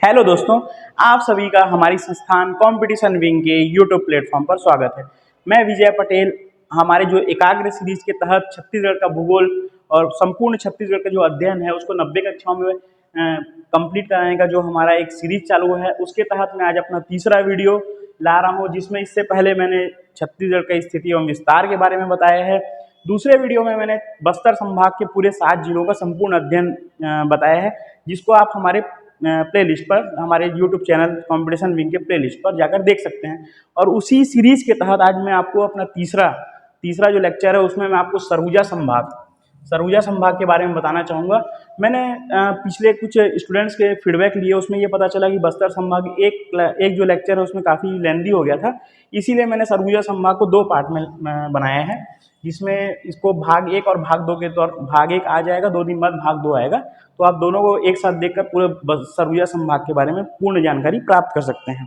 Hello दोस्तों, आप सभी का हमारी संस्थान कंपटीशन विंग के यूट्यूब प्लेटफॉर्म पर स्वागत है। मैं विजय पटेल। हमारे जो एकाग्र सीरीज के तहत छत्तीसगढ़ का भूगोल और संपूर्ण छत्तीसगढ़ का जो अध्ययन है उसको 90 कक्षाओं में कंप्लीट कराने का जो हमारा एक सीरीज चालू है, उसके तहत मैं आज अपना तीसरा वीडियो ला रहा हूँ, जिसमें इससे पहले मैंने छत्तीसगढ़ की स्थिति एवं विस्तार के बारे में बताया है। दूसरे वीडियो में मैंने बस्तर संभाग के पूरे 7 जिलों का संपूर्ण अध्ययन बताया है, जिसको आप हमारे प्लेलिस्ट पर, हमारे यूट्यूब चैनल कंपटीशन विंग के प्लेलिस्ट पर जाकर देख सकते हैं। और उसी सीरीज के तहत आज मैं आपको अपना तीसरा जो लेक्चर है उसमें मैं आपको सरगुजा संभाग के बारे में बताना चाहूँगा। मैंने पिछले कुछ स्टूडेंट्स के फीडबैक लिए, उसमें ये पता चला कि बस्तर संभाग एक जो लेक्चर है उसमें काफ़ी लेंदी हो गया था, इसीलिए मैंने सरगुजा संभाग को 2 पार्ट में बनाया है, जिसमें इसको भाग 1 और भाग 2 के तौर, भाग 1 आ जाएगा, 2 दिन बाद भाग 2 आएगा, तो आप दोनों को एक साथ देखकर पूरे सरगुजा संभाग के बारे में पूर्ण जानकारी प्राप्त कर सकते हैं।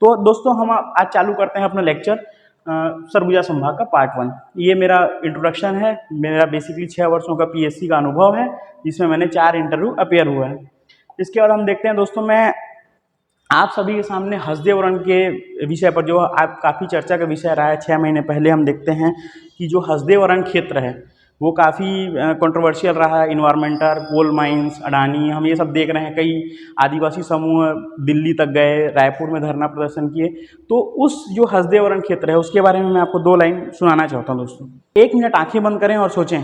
तो दोस्तों, हम आज चालू करते हैं अपना लेक्चर सरगुजा संभाग का पार्ट 1। ये मेरा इंट्रोडक्शन है। मेरा बेसिकली 6 वर्षों का पीएससी का अनुभव है, जिसमें मैंने 4 इंटरव्यू अपीयर हुआ है। इसके बाद हम देखते हैं दोस्तों, मैं आप सभी के सामने हसदेव वर्ण के विषय पर, जो आप काफ़ी चर्चा का विषय रहा है 6 महीने पहले, हम देखते हैं कि जो हसदेव वर्ण क्षेत्र है वो काफ़ी कंट्रोवर्शियल रहा है। इन्वायरमेंटल, कोल माइंस, अडानी, हम ये सब देख रहे हैं। कई आदिवासी समूह दिल्ली तक गए, रायपुर में धरना प्रदर्शन किए। तो उस जो हसदेव वर्ण क्षेत्र है उसके बारे में मैं आपको 2 लाइन सुनाना चाहता हूँ दोस्तों। 1 मिनट आंखें बंद करें और सोचें,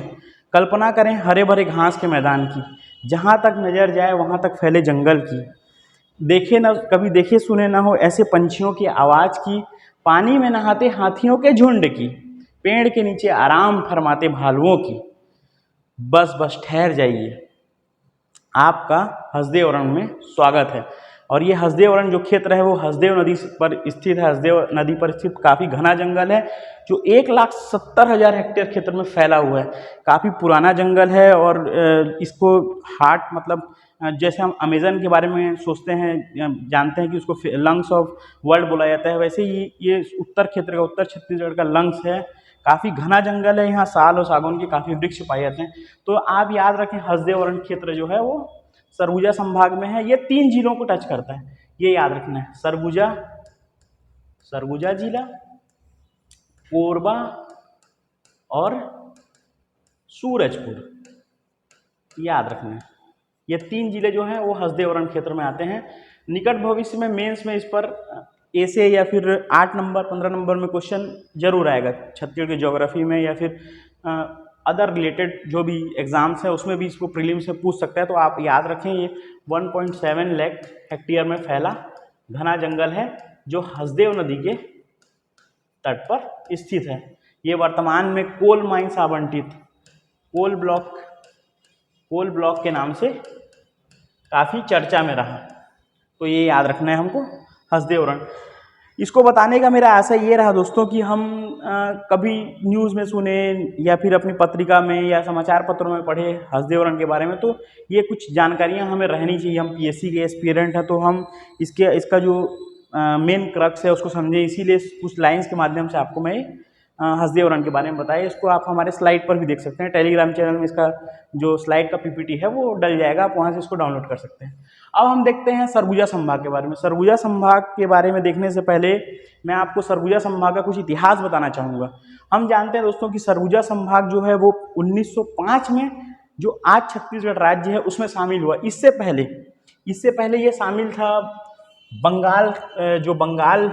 कल्पना करें हरे भरे घास के मैदान की, जहाँ तक नजर जाए वहाँ तक फैले जंगल की, देखे न कभी देखे सुने ना हो ऐसे पंछियों की आवाज़ की, पानी में नहाते हाथियों के झुंड की, पेड़ के नीचे आराम फरमाते भालुओं की। बस बस ठहर जाइए, आपका हसदेव वर्ण में स्वागत है। और ये हसदेव वर्ण जो क्षेत्र है वो हसदेव नदी पर स्थित है। हसदेव नदी पर स्थित काफ़ी घना जंगल है, जो 1,70,000 हेक्टेयर क्षेत्र में फैला हुआ है। काफ़ी पुराना जंगल है और इसको हार्ट, मतलब जैसे हम अमेजन के बारे में सोचते हैं, जानते हैं कि उसको लंग्स ऑफ वर्ल्ड बोला जाता है, वैसे ही ये उत्तर क्षेत्र का, उत्तर छत्तीसगढ़ का लंग्स है। काफ़ी घना जंगल है, यहाँ साल और सागौन के काफ़ी वृक्ष पाए जाते हैं। तो आप याद रखें, हसदेव वर्ण क्षेत्र जो है वो सरगुजा संभाग में है। ये 3 जिलों को टच करता है, ये याद रखना है। सरगुजा जिला, कोरबा और सूरजपुर, याद रखना है। ये 3 जिले जो हैं वो हसदेव वर्ण क्षेत्र में आते हैं। निकट भविष्य में मेंस में इस पर ऐसे या फिर 8 नंबर 15 नंबर में क्वेश्चन जरूर आएगा, छत्तीसगढ़ की ज्योग्राफी में या फिर अदर रिलेटेड जो भी एग्जाम्स है उसमें भी इसको प्रीलिम से पूछ सकता है। तो आप याद रखें, ये 1.7 लाख हेक्टेयर में फैला घना जंगल है, जो हसदेव नदी के तट पर स्थित है। ये वर्तमान में कोल माइंस आवंटित कोल ब्लॉक के नाम से काफ़ी चर्चा में रहा। तो ये याद रखना है हमको, हसदेव वर्ण। इसको बताने का मेरा आशय ये रहा दोस्तों कि हम कभी न्यूज़ में सुने या फिर अपनी पत्रिका में या समाचार पत्रों में पढ़े हसदेव वर्ण के बारे में, तो ये कुछ जानकारियां हमें रहनी चाहिए। हम पीएससी के एस्पिरेंट हैं, तो हम इसका जो मेन क्रक्स है उसको समझें। इसीलिए कुछ लाइन्स के माध्यम से आपको मैं हसदेव वर्ण के बारे में बताया। इसको आप हमारे स्लाइड पर भी देख सकते हैं, टेलीग्राम चैनल में इसका जो स्लाइड का पीपीटी है वो डल जाएगा, आप वहाँ से इसको डाउनलोड कर सकते हैं। अब हम देखते हैं सरगुजा संभाग के बारे में। सरगुजा संभाग के बारे में देखने से पहले मैं आपको सरगुजा संभाग का कुछ इतिहास बताना चाहूँगा। हम जानते हैं दोस्तों कि सरगुजा संभाग जो है वो 1905 में जो आज छत्तीसगढ़ राज्य है उसमें शामिल हुआ। इससे पहले ये शामिल था बंगाल, जो बंगाल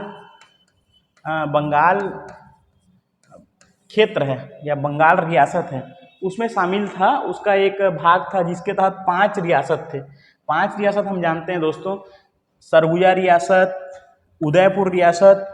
क्षेत्र है या बंगाल रियासत है उसमें शामिल था। उसका एक भाग था जिसके तहत 5 रियासत थे। 5 रियासत हम जानते हैं दोस्तों, सरगुजा रियासत, उदयपुर रियासत,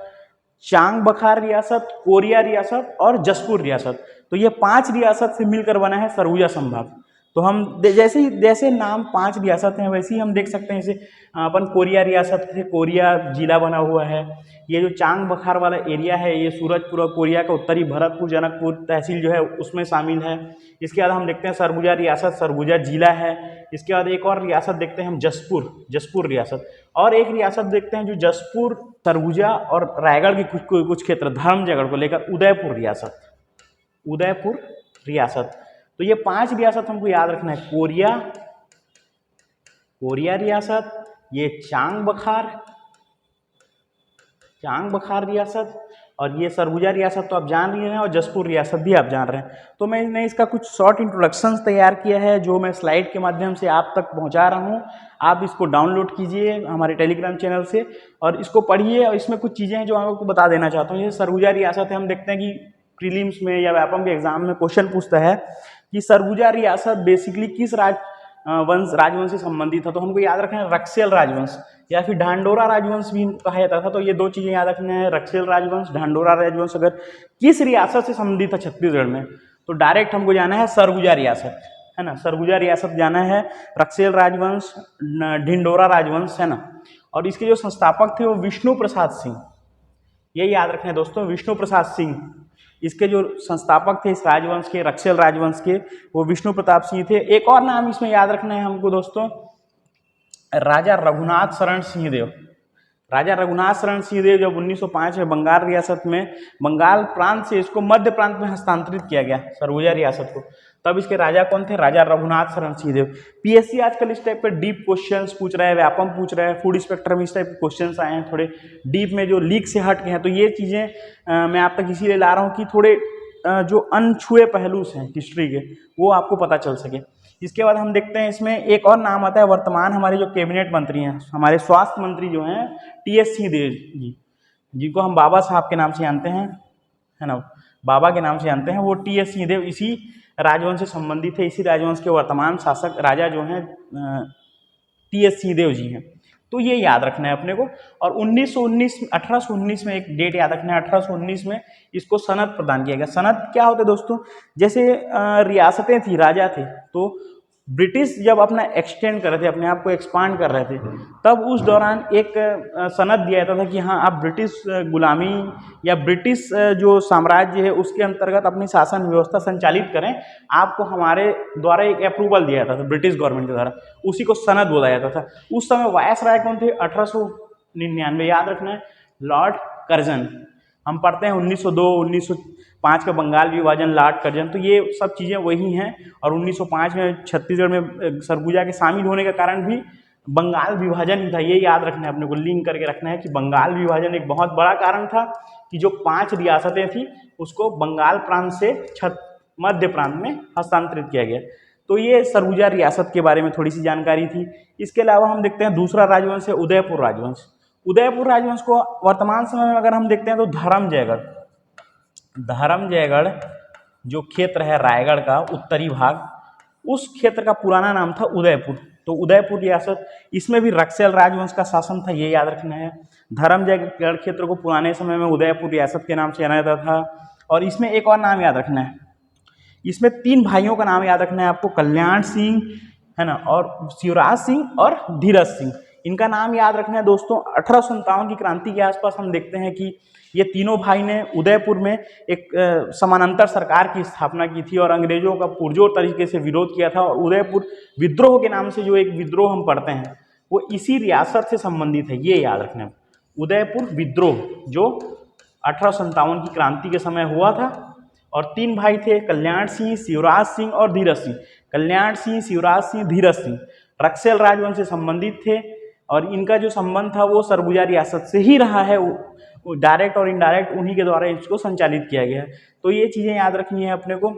चांग बखार रियासत, कोरिया रियासत और जसपुर रियासत। तो ये 5 रियासत से मिलकर बना है सरगुजा संभाग। तो हम जैसे नाम 5 रियासत हैं वैसे ही हम देख सकते हैं। जैसे अपन कोरिया रियासत से कोरिया जिला बना हुआ है। ये जो चांग बखार वाला एरिया है ये सूरजपुर और कोरिया का उत्तरी भरतपुर जनकपुर तहसील जो है उसमें शामिल है। इसके बाद हम देखते हैं सरगुजा रियासत, सरगुजा जिला है। इसके बाद एक और रियासत देखते हैं हम, जसपुर रियासत। और एक रियासत देखते हैं जो जसपुर, सरगुजा और रायगढ़ के कुछ क्षेत्र धर्मजयगढ़ को लेकर उदयपुर रियासत। तो ये 5 रियासत हमको याद रखना है। कोरिया रियासत, ये चांग बखार रियासत, और ये सरगुजा रियासत तो आप जान रहे हैं, और जसपुर रियासत भी आप जान रहे हैं। तो मैंने इसका कुछ शॉर्ट इंट्रोडक्शंस तैयार किया है जो मैं स्लाइड के माध्यम से आप तक पहुंचा रहा हूं। आप इसको डाउनलोड कीजिए हमारे टेलीग्राम चैनल से और इसको पढ़िए, और इसमें कुछ चीज़ें हैं जो मैं आपको बता देना चाहता हूँ। ये सरगुजा रियासत है, हम देखते हैं कि प्रीलिम्स में या व्यापम के एग्जाम में क्वेश्चन पूछता है कि सरगुजा रियासत बेसिकली किस राजवंश से संबंधित था। तो हमको याद रखना है रक्सेल राजवंश या फिर ढांडोरा राजवंश भी कहा जाता था। तो ये दो चीजें याद रखना है, रक्सेल राजवंश, ढांडोरा राजवंश अगर किस रियासत से संबंधित था छत्तीसगढ़ में, तो डायरेक्ट हमको जाना है सरगुजा रियासत, है ना। सरगुजा रियासत जाना है, रक्सेल राजवंश, ढिंडोरा राजवंश, है ना। और इसके जो संस्थापक थे वो विष्णु प्रसाद सिंह, ये याद रखना है दोस्तों, विष्णु प्रसाद सिंह इसके जो संस्थापक थे इस राजवंश के, रक्सेल राजवंश के, वो विष्णु प्रताप सिंह थे। एक और नाम इसमें याद रखना है हमको दोस्तों, राजा रघुनाथ शरण सिंहदेव। राजा रघुनाथ शरण सिंहदेव जब 1905 में बंगाल रियासत में, बंगाल प्रांत से इसको मध्य प्रांत में हस्तांतरित किया गया सरगुजा रियासत को, तब इसके राजा कौन थे, राजा रघुनाथ शरण सिंहदेव। पीएससी आजकल इस टाइप पे डीप क्वेश्चंस पूछ रहा है, व्यापम पूछ रहा है, फूड इंस्पेक्टर में इस टाइप के क्वेश्चंस आए हैं थोड़े डीप में जो लीक से हट के हैं। तो ये चीज़ें मैं आप तक इसीलिए ला रहा हूँ कि थोड़े जो अनछुए पहलू हैं हिस्ट्री के वो आपको पता चल सके। इसके बाद हम देखते हैं इसमें एक और नाम आता है, वर्तमान हमारे जो कैबिनेट मंत्री हैं, हमारे स्वास्थ्य मंत्री जो हैं टीएस सिंहदेव जी, जिनको हम बाबा साहब के नाम से जानते हैं, है ना, बाबा के नाम से जानते हैं, वो टीएस सिंहदेव इसी राजवंश से संबंधित है। इसी राजवंश के वर्तमान शासक राजा जो हैं टीएस सिंहदेव जी हैं। तो ये याद रखना है अपने को। और 1819 में एक डेट याद रखना है, 1819 में इसको सनद प्रदान किया गया। सनद क्या होता है दोस्तों, जैसे रियासतें थी, राजा थे, तो ब्रिटिश जब अपना एक्सटेंड कर रहे थे, अपने आप को एक्सपांड कर रहे थे, तब उस दौरान एक सनद दिया जाता था कि हाँ आप ब्रिटिश गुलामी या ब्रिटिश जो साम्राज्य है उसके अंतर्गत अपनी शासन व्यवस्था संचालित करें, आपको हमारे द्वारा एक अप्रूवल दिया जाता था ब्रिटिश गवर्नमेंट के द्वारा, उसी को सनद बोला जाता था। उस समय वायसराय कौन थे, 1899 याद रखना है, लॉर्ड कर्जन। हम पढ़ते हैं 1902 1905 का बंगाल विभाजन, लॉर्ड कर्जन, तो ये सब चीज़ें वही हैं। और 1905 में छत्तीसगढ़ में सरगुजा के शामिल होने का कारण भी बंगाल विभाजन ही था। ये याद रखना है अपने को, लिंक करके रखना है कि बंगाल विभाजन एक बहुत बड़ा कारण था कि जो 5 रियासतें थी उसको बंगाल प्रांत से मध्य प्रांत में हस्तांतरित किया गया। तो ये सरगुजा रियासत के बारे में थोड़ी सी जानकारी थी। इसके अलावा हम देखते हैं दूसरा राजवंश है उदयपुर राजवंश। उदयपुर राजवंश को वर्तमान समय में अगर हम देखते हैं तो धर्मजयगढ़ जो क्षेत्र है रायगढ़ का उत्तरी भाग, उस क्षेत्र का पुराना नाम था उदयपुर। तो उदयपुर रियासत, इसमें भी रक्सेल राजवंश का शासन था, ये याद रखना है। धर्मजयगढ़ क्षेत्र को पुराने समय में उदयपुर रियासत के नाम से जाना जाता था। और इसमें एक और नाम याद रखना है, इसमें 3 भाइयों का नाम याद रखना है आपको, कल्याण सिंह, है ना, और शिवराज सिंह और धीरज सिंह। इनका नाम याद रखना है दोस्तों। 1857 की क्रांति के आसपास हम देखते हैं कि ये तीनों भाई ने उदयपुर में एक समानांतर सरकार की स्थापना की थी और अंग्रेजों का पुरजोर तरीके से विरोध किया था। और उदयपुर विद्रोह के नाम से जो एक विद्रोह हम पढ़ते हैं वो इसी रियासत से संबंधित है, ये याद रखना है। उदयपुर विद्रोह जो 1857 की क्रांति के समय हुआ था, और 3 भाई थे, कल्याण सिंह, शिवराज सिंह और धीरज सिंह। कल्याण सिंह, शिवराज सिंह, धीरज सिंह रक्सेल राजवंश से संबंधित थे, और इनका जो संबंध था वो सरगुजा रियासत से ही रहा है। वो डायरेक्ट और इनडायरेक्ट उन्हीं के द्वारा इसको संचालित किया गया है। तो ये चीज़ें याद रखनी है अपने को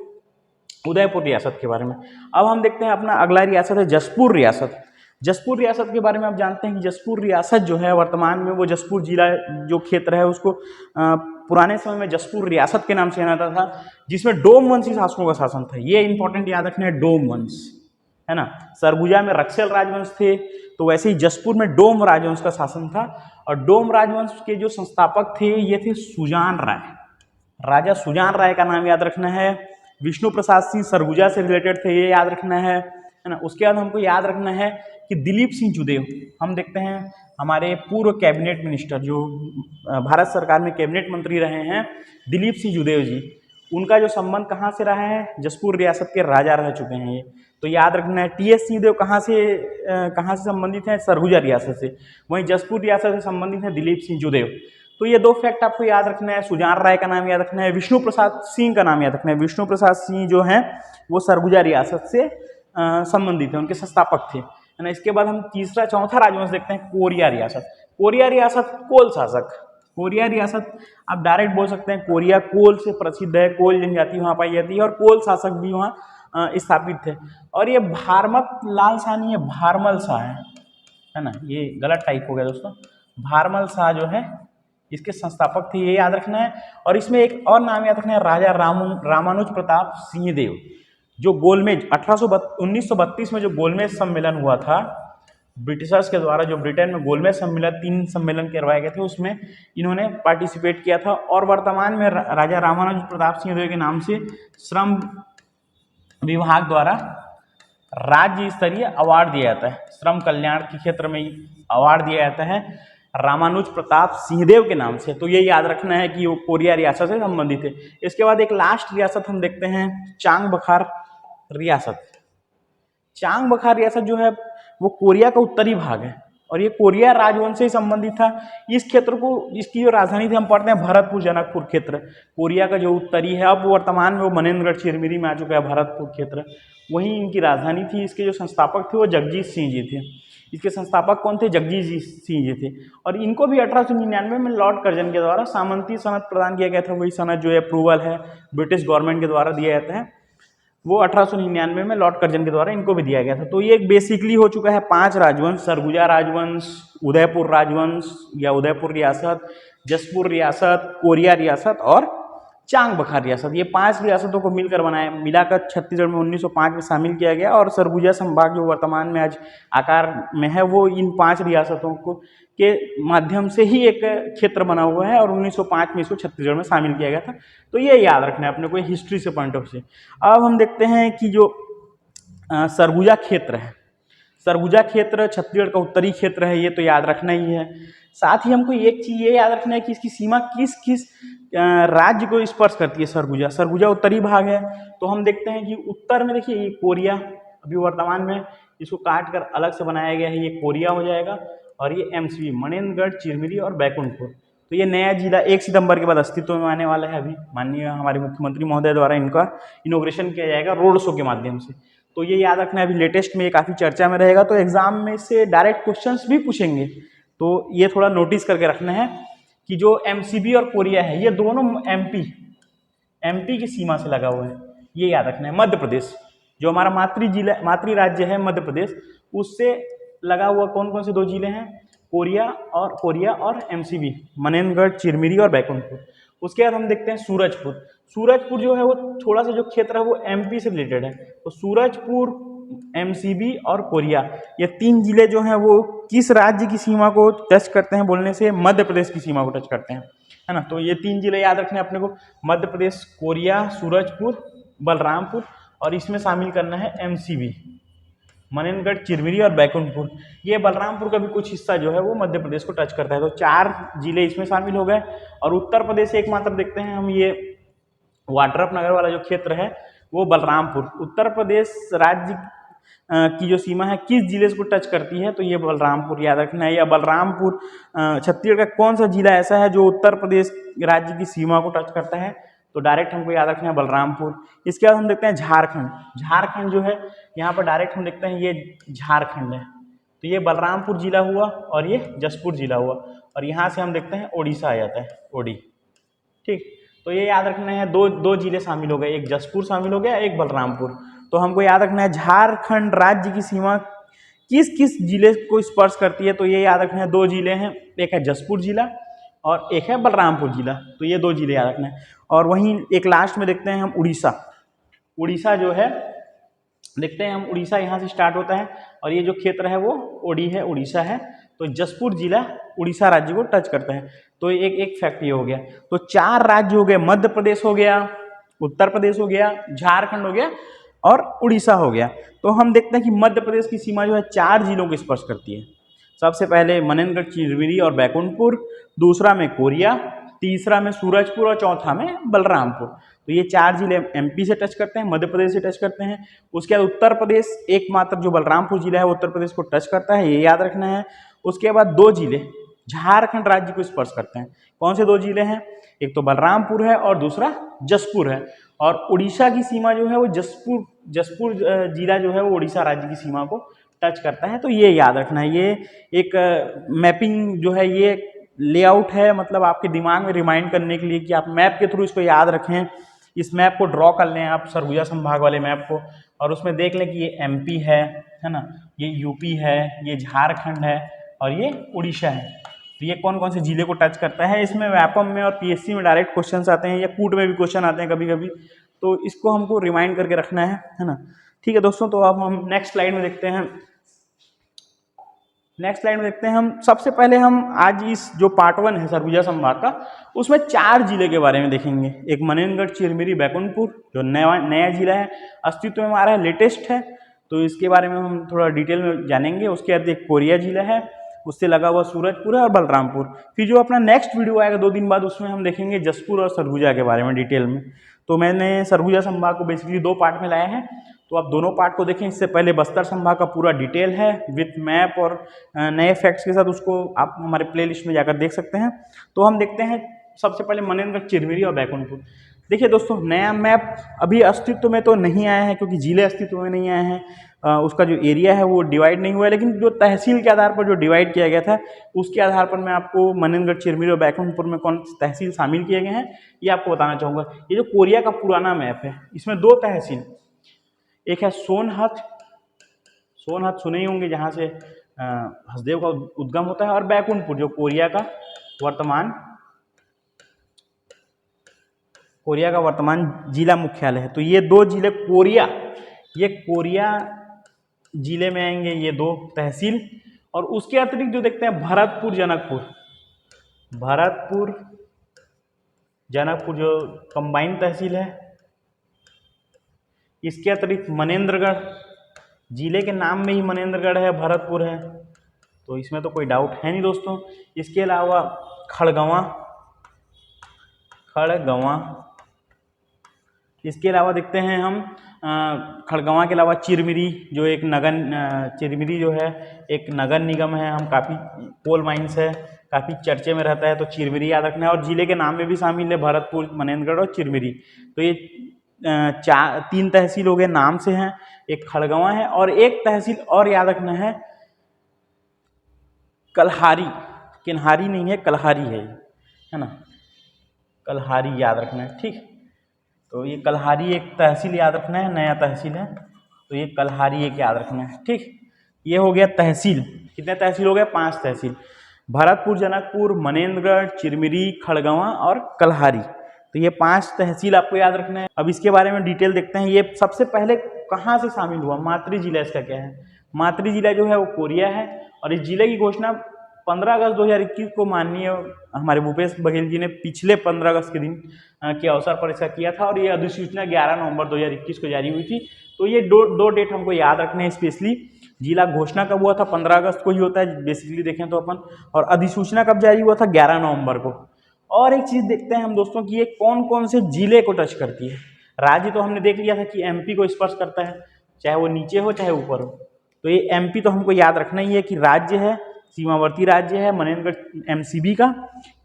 उदयपुर रियासत के बारे में। अब हम देखते हैं अपना अगला रियासत है जसपुर रियासत। जसपुर रियासत के बारे में आप जानते हैं कि जसपुर रियासत जो है वर्तमान में वो जसपुर जिला जो क्षेत्र है उसको पुराने समय में जसपुर रियासत के नाम से जाना जाता था, जिसमें डोम वंशी शासकों का शासन था। ये इंपॉर्टेंट याद रखना है, डोम वंश, है ना। सरगुजा में रक्सेल राजवंश थे, तो वैसे ही जसपुर में डोम राजवंश का शासन था। और डोम राजवंश के जो संस्थापक थे ये थे सुजान राय, राजा सुजान राय का नाम याद रखना है। विष्णु प्रसाद सिंह सरगुजा से रिलेटेड थे, ये याद रखना है ना। उसके बाद हमको याद रखना है कि दिलीप सिंह जुदेव, हम देखते हैं हमारे पूर्व कैबिनेट मिनिस्टर जो भारत सरकार में कैबिनेट मंत्री रहे हैं, दिलीप सिंह जुदेव जी, उनका जो संबंध कहाँ से रहा है, जसपुर रियासत के राजा रह चुके हैं ये, तो याद रखना है। टीएस सिंहदेव कहाँ से संबंधित है, सरगुजा रियासत से। वहीं जसपुर रियासत से संबंधित है दिलीप सिंह जुदेव। तो ये 2 फैक्ट आपको याद रखना है। सुजान राय का नाम याद रखना है, विष्णु प्रसाद सिंह का नाम याद रखना है। विष्णु प्रसाद सिंह जो हैं वो सरगुजा रियासत से संबंधित है, उनके संस्थापक थे। है ना। इसके बाद हम तीसरा चौथा राजवंश देखते हैं, कोरिया रियासत। कोरिया रियासत कोल शासक। कोरिया रियासत आप डायरेक्ट बोल सकते हैं, कोरिया कोल से प्रसिद्ध है, कोल जनजाति वहाँ पाई जाती है और कोल शासक भी वहाँ स्थापित थे। और ये भारमत लाल शाह नहीं है, भारमल शाह है ना, ये गलत टाइप हो गया दोस्तों। भारमल शाह जो है इसके संस्थापक थे, ये याद रखना है। और इसमें एक और नाम याद रखना है, राजा रामानुज प्रताप सिंहदेव, जो गोलमेज 1932 में जो गोलमेज सम्मेलन हुआ था ब्रिटिशर्स के द्वारा, जो ब्रिटेन में गोलमेज सम्मेलन 3 सम्मेलन करवाए गए थे, उसमें इन्होंने पार्टिसिपेट किया था। और वर्तमान में राजा रामानुज प्रताप सिंहदेव के नाम से श्रम विभाग द्वारा राज्य स्तरीय अवार्ड दिया जाता है, श्रम कल्याण के क्षेत्र में अवार्ड दिया जाता है रामानुज प्रताप सिंहदेव के नाम से। तो ये याद रखना है कि वो कोरिया रियासत से संबंधित है। इसके बाद एक लास्ट रियासत हम देखते हैं, चांग बखार रियासत। चांग बखार रियासत जो है वो कोरिया का उत्तरी भाग है और ये कोरिया राजवंश से संबंधित था। इस क्षेत्र को, इसकी जो राजधानी थी हम पढ़ते हैं भरतपुर जनकपुर क्षेत्र, कोरिया का जो उत्तरी है। अब वर्तमान में वो मनेन्द्रगढ़ चिरमिरी में आ चुका है भरतपुर क्षेत्र, वहीं इनकी राजधानी थी। इसके जो संस्थापक थे वो जगजीत सिंह जी थे। इसके संस्थापक कौन थे? जगजीत सिंह जी थे। और इनको भी 1899 में लॉर्ड कर्जन के द्वारा सामंती सनद प्रदान किया गया था। वही सनद जो है अप्रूवल है ब्रिटिश गवर्नमेंट के द्वारा दिया जाता है, वो 1899 में लॉर्ड कर्जन के द्वारा इनको भी दिया गया था। तो ये बेसिकली हो चुका है 5 राजवंश, सरगुजा राजवंश, उदयपुर राजवंश या उदयपुर रियासत, जसपुर रियासत, कोरिया रियासत और चांग बखार रियासत। ये 5 रियासतों को मिलाकर छत्तीसगढ़ में 1905 में शामिल किया गया। और सरगुजा संभाग जो वर्तमान में आज आकार में है वो इन 5 रियासतों को के माध्यम से ही एक क्षेत्र बना हुआ है और 1905 में इसको छत्तीसगढ़ में शामिल किया गया था। तो ये याद रखना है अपने को हिस्ट्री से पॉइंट ऑफ से। अब हम देखते हैं कि जो सरगुजा क्षेत्र है, सरगुजा क्षेत्र छत्तीसगढ़ का उत्तरी क्षेत्र है, ये तो याद रखना ही है। साथ ही हमको एक चीज़ ये याद रखना है कि इसकी सीमा किस किस राज्य को स्पर्श करती है। सरगुजा, सरगुजा उत्तरी भाग है, तो हम देखते हैं कि उत्तर में देखिए ये कोरिया, अभी वर्तमान में इसको काट कर अलग से बनाया गया है, ये कोरिया हो जाएगा। और ये MCV मनेन्द्रगढ़, चिरमिरी और बैकुंठपुर। तो ये नया जिला 1 सितंबर के बाद अस्तित्व में आने वाला है। अभी माननीय हमारे मुख्यमंत्री महोदय द्वारा इनका इनॉग्रेशन किया जाएगा रोड शो के माध्यम से। तो ये याद रखना है, अभी लेटेस्ट में ये काफ़ी चर्चा में रहेगा, तो एग्जाम में से डायरेक्ट क्वेश्चंस भी पूछेंगे। तो ये थोड़ा नोटिस करके रखना है कि जो MCB और कोरिया है ये दोनों MP की सीमा से लगा हुआ है, ये याद रखना है। मध्य प्रदेश जो हमारा मातृ राज्य है मध्य प्रदेश, उससे लगा हुआ कौन कौन से 2 जिले हैं? कोरिया और MCB मनेन्द्रगढ़, चिरमिरी और बैकुंठपुर। उसके बाद हम देखते हैं सूरजपुर। सूरजपुर जो है वो थोड़ा सा जो क्षेत्र है वो MP से रिलेटेड है। तो सूरजपुर, MCB और कोरिया, ये 3 जिले जो हैं वो किस राज्य की सीमा को टच करते हैं? बोलने से मध्य प्रदेश की सीमा को टच करते हैं, है ना। तो ये 3 जिले याद रखने हैं अपने को, मध्य प्रदेश, कोरिया, सूरजपुर, बलरामपुर, और इसमें शामिल करना है MCB मनेन्द्रगढ़, चिरमिरी और बैकुंठपुर। ये बलरामपुर का भी कुछ हिस्सा जो है वो मध्य प्रदेश को टच करता है। तो 4 जिले इसमें शामिल हो गए। और उत्तर प्रदेश एकमात्र देखते हैं हम, ये वाड्रफ नगर वाला जो क्षेत्र है वो बलरामपुर। उत्तर प्रदेश राज्य की जो सीमा है किस जिले को टच करती है? तो ये बलरामपुर याद रखना है। या बलरामपुर छत्तीसगढ़ का कौन सा जिला ऐसा है जो उत्तर प्रदेश राज्य की सीमा को टच करता है? तो डायरेक्ट हमको याद रखना है बलरामपुर। इसके बाद हम देखते हैं झारखंड। झारखंड जो है यहाँ पर डायरेक्ट हम देखते हैं ये झारखंड है, तो ये बलरामपुर जिला हुआ और ये जसपुर जिला हुआ। और यहाँ से हम देखते हैं ओडिशा आ जाता है, ओडी, ठीक। तो ये याद रखना है, दो जिले शामिल हो गए, एक जसपुर शामिल हो गया, एक बलरामपुर। तो हमको याद रखना है झारखंड राज्य की सीमा किस किस जिले को स्पर्श करती है? तो ये याद रखना है 2 जिले हैं, एक है जसपुर जिला और एक है बलरामपुर जिला। तो ये 2 जिले याद रखना है। और वहीं एक लास्ट में देखते हैं हम उड़ीसा। उड़ीसा जो है देखते हैं हम, उड़ीसा यहाँ से स्टार्ट होता है और ये जो क्षेत्र है वो ओडी है, उड़ीसा है। तो जसपुर जिला उड़ीसा राज्य को टच करता है। तो एक फैक्ट ये हो गया। तो 4 राज्य हो गए, मध्य प्रदेश हो गया, उत्तर प्रदेश हो गया, झारखंड हो गया और उड़ीसा हो गया। तो हम देखते हैं कि मध्य प्रदेश की सीमा जो है 4 जिलों को स्पर्श करती है। सबसे पहले मनेन्द्रगढ़, चिरमिरी और बैकुंठपुर, दूसरा में कोरिया, तीसरा में सूरजपुर और चौथा में बलरामपुर। तो ये 4 जिले MP से टच करते हैं, मध्य प्रदेश से टच करते हैं। उसके बाद उत्तर प्रदेश एकमात्र जो बलरामपुर जिला है वो उत्तर प्रदेश को टच करता है, ये याद रखना है। उसके बाद 2 जिले झारखंड राज्य को स्पर्श करते हैं। कौन से 2 जिले हैं? एक तो बलरामपुर है और दूसरा जसपुर है। और उड़ीसा की सीमा जो है वो जसपुर जिला जो है वो उड़ीसा राज्य की सीमा को टच करता है, तो ये याद रखना है। ये एक मैपिंग जो है ये लेआउट है, मतलब आपके दिमाग में रिमाइंड करने के लिए कि आप मैप के थ्रू इसको याद रखें। इस मैप को ड्रॉ कर लें आप, सरगुजा संभाग वाले मैप को, और उसमें देख लें कि ये एमपी है ना, ये यूपी है, ये झारखंड है और ये उड़ीसा है। तो ये कौन कौन से जिले को टच करता है। इसमें व्यापम में और पीएससी में डायरेक्ट क्वेश्चंस आते हैं या कूट में भी क्वेश्चन आते हैं कभी कभी, तो इसको हमको रिमाइंड करके रखना है ना। ठीक है दोस्तों, तो अब हम नेक्स्ट स्लाइड में देखते हैं। नेक्स्ट स्लाइड में देखते हैं हम। सबसे पहले हम आज इस जो पार्ट 1 है सरगुजा संभाग का, उसमें 4 जिले के बारे में देखेंगे। एक मनेनगढ़, चिरमिरी, बैकुंठपुर जो नया जिला है, अस्तित्व में आ रहा है, लेटेस्ट है, तो इसके बारे में हम थोड़ा डिटेल में जानेंगे। उसके बाद एक कोरिया जिला है, उससे लगा हुआ सूरजपुर है और बलरामपुर। फिर जो अपना नेक्स्ट वीडियो आएगा 2 दिन बाद, उसमें हम देखेंगे जसपुर और सरगुजा के बारे में डिटेल में। तो मैंने सरगुजा संभाग को बेसिकली 2 पार्ट में लाया है, तो आप दोनों पार्ट को देखें। इससे पहले बस्तर संभाग का पूरा डिटेल है विथ मैप और नए फैक्ट्स के साथ, उसको आप हमारे प्लेलिस्ट में जाकर देख सकते हैं। तो हम देखते हैं सबसे पहले मनेनगढ़, चिरमिरी और बैकुंठपुर। देखिए दोस्तों, नया मैप अभी अस्तित्व में तो नहीं आया है क्योंकि जिले अस्तित्व में नहीं आए हैं, उसका जो एरिया है वो डिवाइड नहीं हुआ है, लेकिन जो तहसील के आधार पर जो डिवाइड किया गया था उसके आधार पर मैं आपको मनेनगढ़, चिरमिरी और बैकुंठपुर में कौन तहसील शामिल किए गए हैं ये आपको बताना चाहूँगा। ये जो कोरिया का पुराना मैप है, इसमें 2 तहसील, एक है सोनहत, सोनहत सुने ही होंगे जहाँ से हसदेव का उद्गम होता है, और बैकुंठपुर जो कोरिया का वर्तमान जिला मुख्यालय है। तो ये 2 जिले कोरिया जिले में आएंगे, ये 2 तहसील। और उसके अतिरिक्त जो देखते हैं भरतपुर, जनकपुर जो कंबाइंड तहसील है। इसके अतिरिक्त मनेंद्रगढ़, जिले के नाम में ही मनेंद्रगढ़ है, भरतपुर है, तो इसमें तो कोई डाउट है नहीं दोस्तों। इसके अलावा खड़गवां, इसके अलावा देखते हैं हम खड़गवां के अलावा चिरमिरी जो एक चिरमिरी जो है एक नगर निगम है, हम काफ़ी कोल माइंस है, काफ़ी चर्चे में रहता है, तो चिरमिरी याद रखना है। और जिले के नाम में भी शामिल है भरतपुर, मनेंद्रगढ़ और चिरमिरी। तो ये 3 तहसील हो गए, नाम से हैं। एक खड़गवां है और एक तहसील और याद रखना है, कल्हारी, किन्हारी नहीं है, कल्हारी है ना, कल्हारी याद रखना है। ठीक, तो ये कल्हारी एक तहसील याद रखना है, नया तहसील है, तो ये कल्हारी एक याद रखना है। ठीक, ये हो गया तहसील। कितने तहसील हो गए? 5 तहसील, भरतपुर, जनकपुर, मनेंद्रगढ़, चिरमिरी, खड़गवां और कल्हारी। तो ये 5 तहसील आपको याद रखना है। अब इसके बारे में डिटेल देखते हैं। ये सबसे पहले कहाँ से शामिल हुआ, मातृ जिला इसका क्या है? मातृ जिला जो है वो कोरिया है, और इस जिले की घोषणा 15 अगस्त 2021 को माननीय हमारे भूपेश बघेल जी ने पिछले 15 अगस्त के दिन के अवसर पर इसका किया था, और ये अधिसूचना 11 नवंबर 2021 को जारी हुई थी। तो ये दो डेट हमको याद रखने हैं स्पेशली। जिला घोषणा कब हुआ था? 15 अगस्त को ही होता है बेसिकली देखें तो अपन, और अधिसूचना कब जारी हुआ था? 11 नवंबर को। और एक चीज़ देखते हैं हम दोस्तों कि ये कौन कौन से जिले को टच करती है। राज्य तो हमने देख लिया था कि एमपी को स्पर्श करता है, चाहे वो नीचे हो चाहे ऊपर हो। तो ये एमपी तो हमको याद रखना ही है कि राज्य है, सीमावर्ती राज्य है मनेंद्रगढ़ एमसीबी का।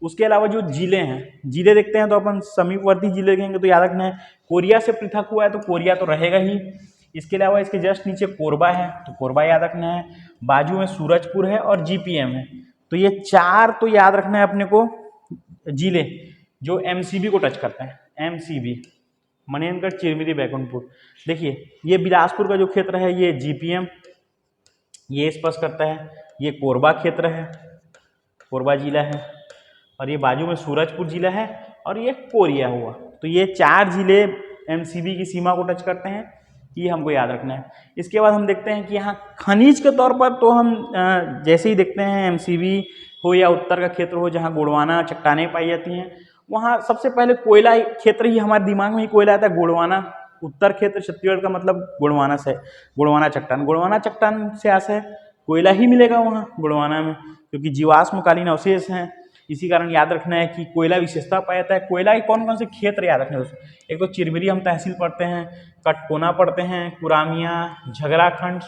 उसके अलावा जो जिले हैं, जिले देखते हैं तो अपन समीपवर्ती जिले देखेंगे तो याद रखना है कोरिया से पृथक हुआ है, तो कोरिया तो रहेगा ही। इसके अलावा इसके जस्ट नीचे कोरबा है, तो कोरबा याद रखना है। बाजू में सूरजपुर है और जीपीएम है। तो ये 4 तो याद रखना है अपने को जिले जो एमसीबी को टच करते हैं। एमसीबी मनेंद्रगढ़, चिरमिरी, बैकुंठपुर। देखिए ये बिलासपुर का जो क्षेत्र है ये जीपीएम ये स्पर्श करता है। ये कोरबा क्षेत्र है, कोरबा जिला है, और ये बाजू में सूरजपुर जिला है, और ये कोरिया हुआ। तो ये 4 जिले एमसीबी की सीमा को टच करते हैं, ये हमको याद रखना है। इसके बाद हम देखते हैं कि यहाँ खनिज के तौर पर तो हम जैसे ही देखते हैं एमसीबी हो या उत्तर का क्षेत्र हो जहाँ गोंडवाना चट्टानें पाई जाती हैं, वहाँ सबसे पहले कोयला क्षेत्र ही हमारे दिमाग में ही कोयला आता है। गोंडवाना उत्तर क्षेत्र छत्तीसगढ़ का मतलब गोंडवाना से, गोंडवाना चट्टान से आशा है कोयला ही मिलेगा वहाँ गोंडवाना में, क्योंकि जीवाश्मकालीन अवशेष हैं। इसी कारण याद रखना है कि कोयला विशेषता पाया जाता है। कोयला के कौन कौन से क्षेत्र याद रखना है दोस्तों? एक तो चिरमिरी हम तहसील पढ़ते हैं, कटकोना पढ़ते हैं, कुरामिया, झगराखंड,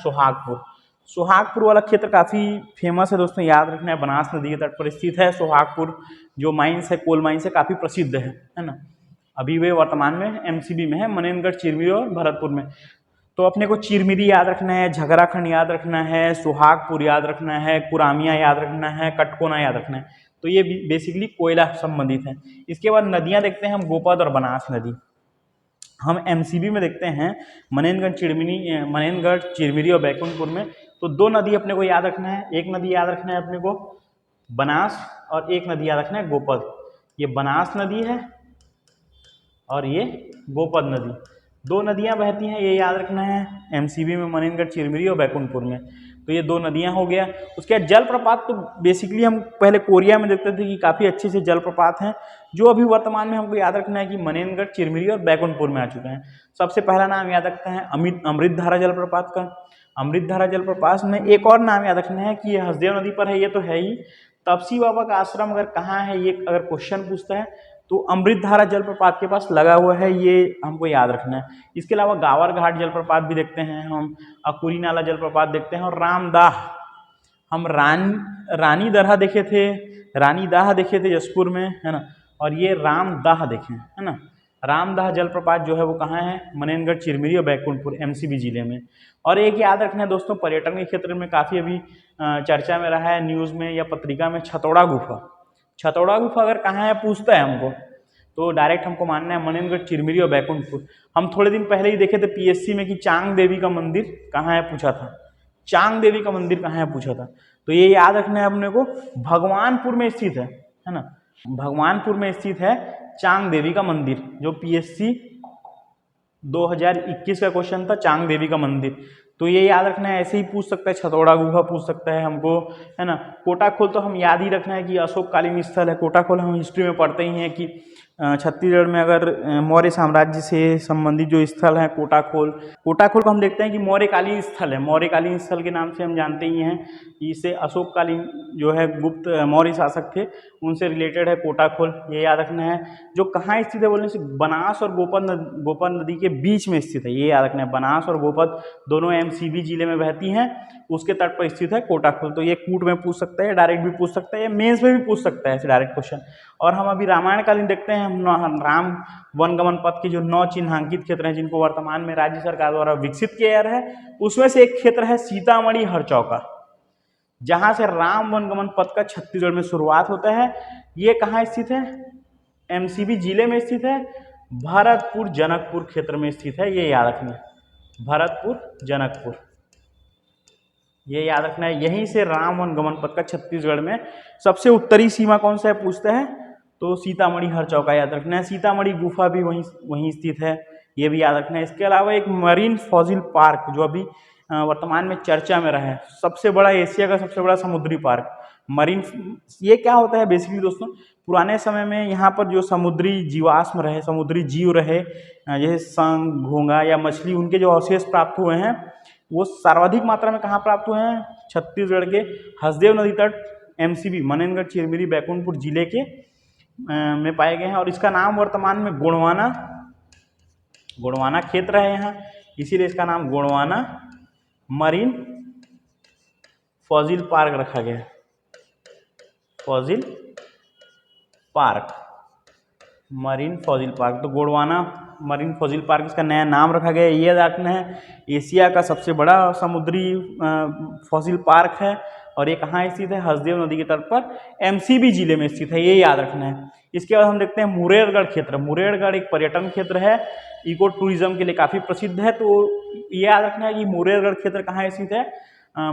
सोहागपुर वाला क्षेत्र काफ़ी फेमस है दोस्तों, याद रखना है। बनास नदी के तट पर स्थित है सोहागपुर, जो माइंस है, कोल माइंस है, काफ़ी प्रसिद्ध है ना। अभी वे वर्तमान में एमसीबी में है, मनेंद्रगढ़, चिरमिरी और भरतपुर में। तो अपने को चिरमिरी याद रखना है, झगराखंड याद रखना है, सुहागपुर याद रखना है, कुरामिया याद रखना है, कटकोना याद रखना है। तो ये बेसिकली कोयला संबंधित है। इसके बाद नदियाँ देखते हैं हम, गोपद और बनास नदी। हम एमसीबी में देखते हैं मनेनगढ़, चिरमिरी और बैकुंठपुर में। तो 2 नदी अपने को याद रखना है। एक नदी याद रखना है अपने को बनास, और एक नदी याद रखना है गोपद। ये बनास नदी है और ये गोपद नदी, 2 नदियां बहती हैं, ये याद रखना है एमसीबी में, मनेनगढ़, चिरमिरी और बैकुंठपुर में। तो ये 2 नदियां हो गया। उसके बाद जलप्रपात, तो बेसिकली हम पहले कोरिया में देखते थे कि काफ़ी अच्छे से जलप्रपात हैं, जो अभी वर्तमान में हमको याद रखना है कि मनेनगढ़, चिरमिरी और बैकुंठपुर में आ चुके हैं। सबसे पहला नाम याद रखते हैं अमृतधारा जलप्रपात का। अमृतधारा जलप्रपात में एक और नाम याद रखना है कि ये हसदेव नदी पर है, ये तो है ही। तपसी बाबा का आश्रम अगर कहाँ है, ये अगर क्वेश्चन पूछता है तो अमृतधारा जलप्रपात के पास लगा हुआ है, ये हमको याद रखना है। इसके अलावा गावर घाट जलप्रपात भी देखते हैं हम, अकुरी नाला जलप्रपात देखते हैं, और रामदाह, हम रानी दरहा देखे थे, रानी दाह देखे थे जसपुर में, है ना, और ये रामदाह देखे, है ना। रामदाह जलप्रपात जो है वो कहाँ है, मनेनगढ़, चिरमिरी और बैकुंठपुर एमसीबी जिले में। और एक याद रखना है दोस्तों, पर्यटन के क्षेत्र में काफ़ी अभी चर्चा में रहा है, न्यूज़ में या पत्रिका में, छतौड़ा गुफा। छतौड़ा गुफा अगर कहाँ है पूछता है हमको, तो डायरेक्ट हमको मानना है मनेनगढ़, चिरमिरी और बैकुंठपुर। हम थोड़े दिन पहले ही देखे थे पीएससी में कि चांग देवी का मंदिर कहाँ है पूछा था, चांग देवी का मंदिर कहाँ है पूछा था। तो ये याद रखना है अपने को, भगवानपुर में स्थित है ना, भगवानपुर में स्थित है चांग देवी का मंदिर, जो पीएससी 2021 का क्वेश्चन था, चांग देवी का मंदिर। तो ये याद रखना है, ऐसे ही पूछ सकता है, छतौड़ा गुफा पूछ सकता है हमको, है ना। कोटाखोल तो हम याद ही रखना है कि अशोककालीन स्थल है। कोटाखोल हम हिस्ट्री में पढ़ते ही हैं कि छत्तीसगढ़ में अगर मौर्य साम्राज्य से संबंधित जो स्थल है कोटाखोल को हम देखते हैं कि मौर्यकालीन स्थल है। मौर्यकालीन स्थल के नाम से हम जानते ही हैं कि इसे अशोककालीन जो है गुप्त मौर्य शासक थे, उनसे रिलेटेड है कोटाखोल, ये याद रखना है। जो कहाँ स्थित है बोलने से, बनास और गोपद नदी के बीच में स्थित है, ये याद रखना है। बनास और गोपद दोनों एमसीबी जिले में बहती हैं, उसके तट पर स्थित है कोटाखोल। तो ये कूट में पूछ सकता है, डायरेक्ट भी पूछ सकता है, या मेंस में भी पूछ सकता है ऐसे डायरेक्ट क्वेश्चन। और हम अभी रामायण कालीन देखते हैं, हम राम वनगमन पथ के जो 9 चिन्हांकित क्षेत्र हैं जिनको वर्तमान में राज्य सरकार द्वारा विकसित किया गया है, उसमें से एक क्षेत्र है सीतामढ़ी हरचौका, जहां से राम वनगमन पथ का छत्तीसगढ़ में शुरुआत होता है। ये कहाँ स्थित है, एमसीबी जिले में स्थित है, भरतपुर जनकपुर क्षेत्र में स्थित है, ये याद रखना है, भरतपुर जनकपुर, ये याद रखना है। यहीं से राम वनगमन पथ का छत्तीसगढ़ में सबसे उत्तरी सीमा कौन सा है पूछता है, तो सीतामढ़ी हरचौका याद रखना है। सीतामढ़ी गुफा भी वहीं स्थित है, ये भी याद रखना है। इसके अलावा एक मरीन फॉसिल पार्क जो अभी वर्तमान में चर्चा में रहा है, सबसे बड़ा, एशिया का सबसे बड़ा समुद्री पार्क मरीन। ये क्या होता है बेसिकली दोस्तों, पुराने समय में यहाँ पर जो समुद्री जीवाश्म रहे, समुद्री जीव रहे, जैसे शंख, घोंगा या मछली, उनके जो अवशेष प्राप्त हुए हैं वो सर्वाधिक मात्रा में कहाँ प्राप्त हुए हैं, छत्तीसगढ़ के हसदेव नदी तट एमसीबी मनेनगढ़, चिरमिरी, बैकुंठपुर जिले के में पाए गए हैं। और इसका नाम वर्तमान में गोंडवाना क्षेत्र है यहाँ, इसीलिए इसका नाम गोंडवाना मरीन फॉसिल पार्क रखा गया है, fossil park, marine fossil park. तो गोंडवाना मरीन फॉसिल पार्क इसका नया नाम रखा गया है, ये रखना है। एशिया का सबसे बड़ा समुद्री फॉसिल पार्क है, और ये कहाँ स्थित है, हसदेव नदी के तट पर एमसीबी जिले में स्थित है, ये याद रखना है। इसके बाद हम देखते हैं मुरेरगढ़ क्षेत्र। मुरेरगढ़ एक पर्यटन क्षेत्र है, इको टूरिज्म के लिए काफ़ी प्रसिद्ध है। तो ये याद रखना है कि मुरेरगढ़ क्षेत्र कहाँ स्थित है,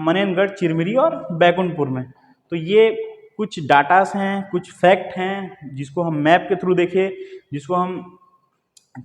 मनेनगढ़, चिरमिरी और बैकुंठपुर में। तो ये कुछ डाटास हैं, कुछ फैक्ट हैं जिसको हम मैप के थ्रू देखें, जिसको हम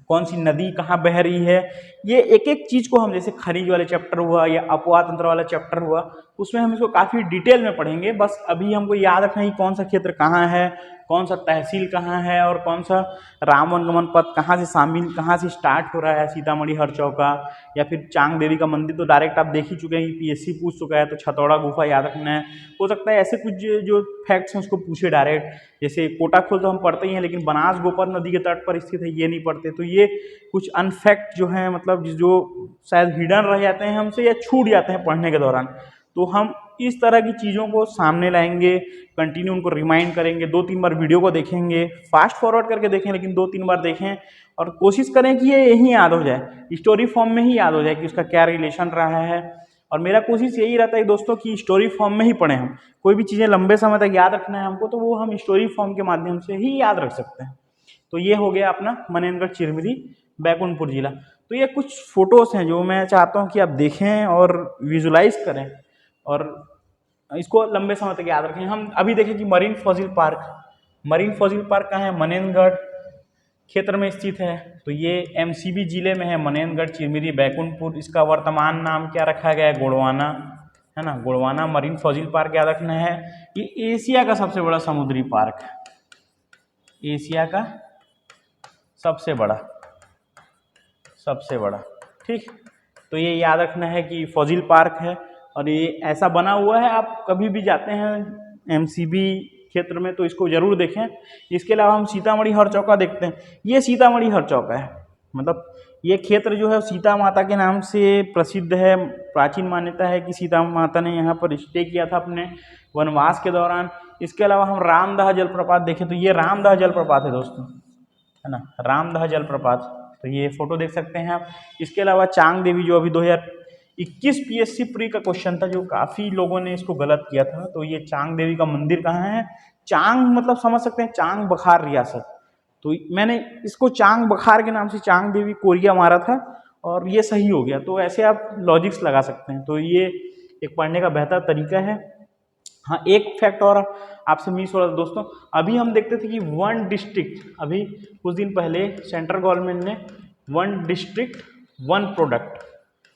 कौन सी नदी कहाँ बह रही है, ये एक एक चीज़ को हम, जैसे खनिज वाले चैप्टर हुआ या अपवाह तंत्र वाला चैप्टर हुआ, उसमें हम इसको काफ़ी डिटेल में पढ़ेंगे। बस अभी हमको याद रखना है कि कौन सा क्षेत्र कहाँ है, कौन सा तहसील कहाँ है, और कौन सा राम वनगमन पथ कहाँ से शामिल, कहाँ से स्टार्ट हो रहा है, सीतामढ़ी हरचौका या फिर चांग देवी का मंदिर तो डायरेक्ट आप देख ही चुके हैं कि पीएससी पूछ चुका है। तो छतौड़ा गुफा याद रखना है। हो सकता है ऐसे कुछ जो फैक्ट्स हैं उसको पूछे डायरेक्ट, जैसे कोटाखोल तो हम पढ़ते ही हैं, लेकिन बनास गोपद नदी के तट पर स्थित है, ये नहीं पढ़ते। तो ये कुछ अनफैक्ट जो हैं, मतलब जो शायद हिडन रह जाते हैं हमसे या छूट जाते हैं पढ़ने के दौरान, तो हम इस तरह की चीज़ों को सामने लाएंगे, कंटिन्यू उनको रिमाइंड करेंगे, 2-3 बार वीडियो को देखेंगे, फास्ट फॉरवर्ड करके देखें लेकिन 2-3 बार देखें, और कोशिश करें कि ये यही याद हो जाए, स्टोरी फॉर्म में ही याद हो जाए कि उसका क्या रिलेशन रहा है। और मेरा कोशिश यही रहता है दोस्तों कि स्टोरी फॉर्म में ही पढ़ें। हम कोई भी चीज़ें लंबे समय तक याद रखना है हमको, तो वो हम स्टोरी फॉर्म के माध्यम से ही याद रख सकते हैं। तो ये हो गया अपना मनेनगढ़ चिरमिरी बैकुंठपुर जिला। तो ये कुछ फोटोज़ हैं जो मैं चाहता हूँ कि आप देखें और विजुलाइज करें और इसको लंबे समय तक याद रखें। हम अभी देखें कि मरीन फॉजिल पार्क कहाँ है? मनेनगढ़ क्षेत्र में स्थित है। तो ये एमसीबी जिले में है, मनेनगढ़ चिरमिरी बैकुंठपुर। इसका वर्तमान नाम क्या रखा गया है? गोंडवाना, है ना। गोंडवाना मरीन फॉजिल पार्क याद रखना है। ये एशिया का सबसे बड़ा समुद्री पार्क है, एशिया का सबसे बड़ा, ठीक। तो ये याद रखना है कि फॉजिल पार्क है और ये ऐसा बना हुआ है। आप कभी भी जाते हैं एमसीबी क्षेत्र में तो इसको जरूर देखें। इसके अलावा हम सीतामढ़ी हरचौका देखते हैं। ये सीतामढ़ी हरचौका है, मतलब ये क्षेत्र जो है सीता माता के नाम से प्रसिद्ध है। प्राचीन मान्यता है कि सीता माता ने यहाँ पर स्टे किया था अपने वनवास के दौरान। इसके अलावा हम रामदह जलप्रपात देखें तो ये रामदह जलप्रपात है दोस्तों, है ना, रामदह जलप्रपात। तो ये फोटो देख सकते हैं आप। इसके अलावा चांग देवी, जो अभी 2021 पीएससी प्री का क्वेश्चन था, जो काफ़ी लोगों ने इसको गलत किया था। तो ये चांग देवी का मंदिर कहाँ है? चांग मतलब समझ सकते हैं चांग बखार रियासत। तो मैंने इसको चांग बखार के नाम से चांग देवी कोरिया मारा था और ये सही हो गया। तो ऐसे आप लॉजिक्स लगा सकते हैं। तो ये एक पढ़ने का बेहतर तरीका है। हाँ, एक फैक्ट और आपसे मिस हो रहा था दोस्तों। अभी हम देखते थे कि वन डिस्ट्रिक्ट, अभी कुछ दिन पहले सेंट्रल गवर्नमेंट ने वन डिस्ट्रिक्ट वन प्रोडक्ट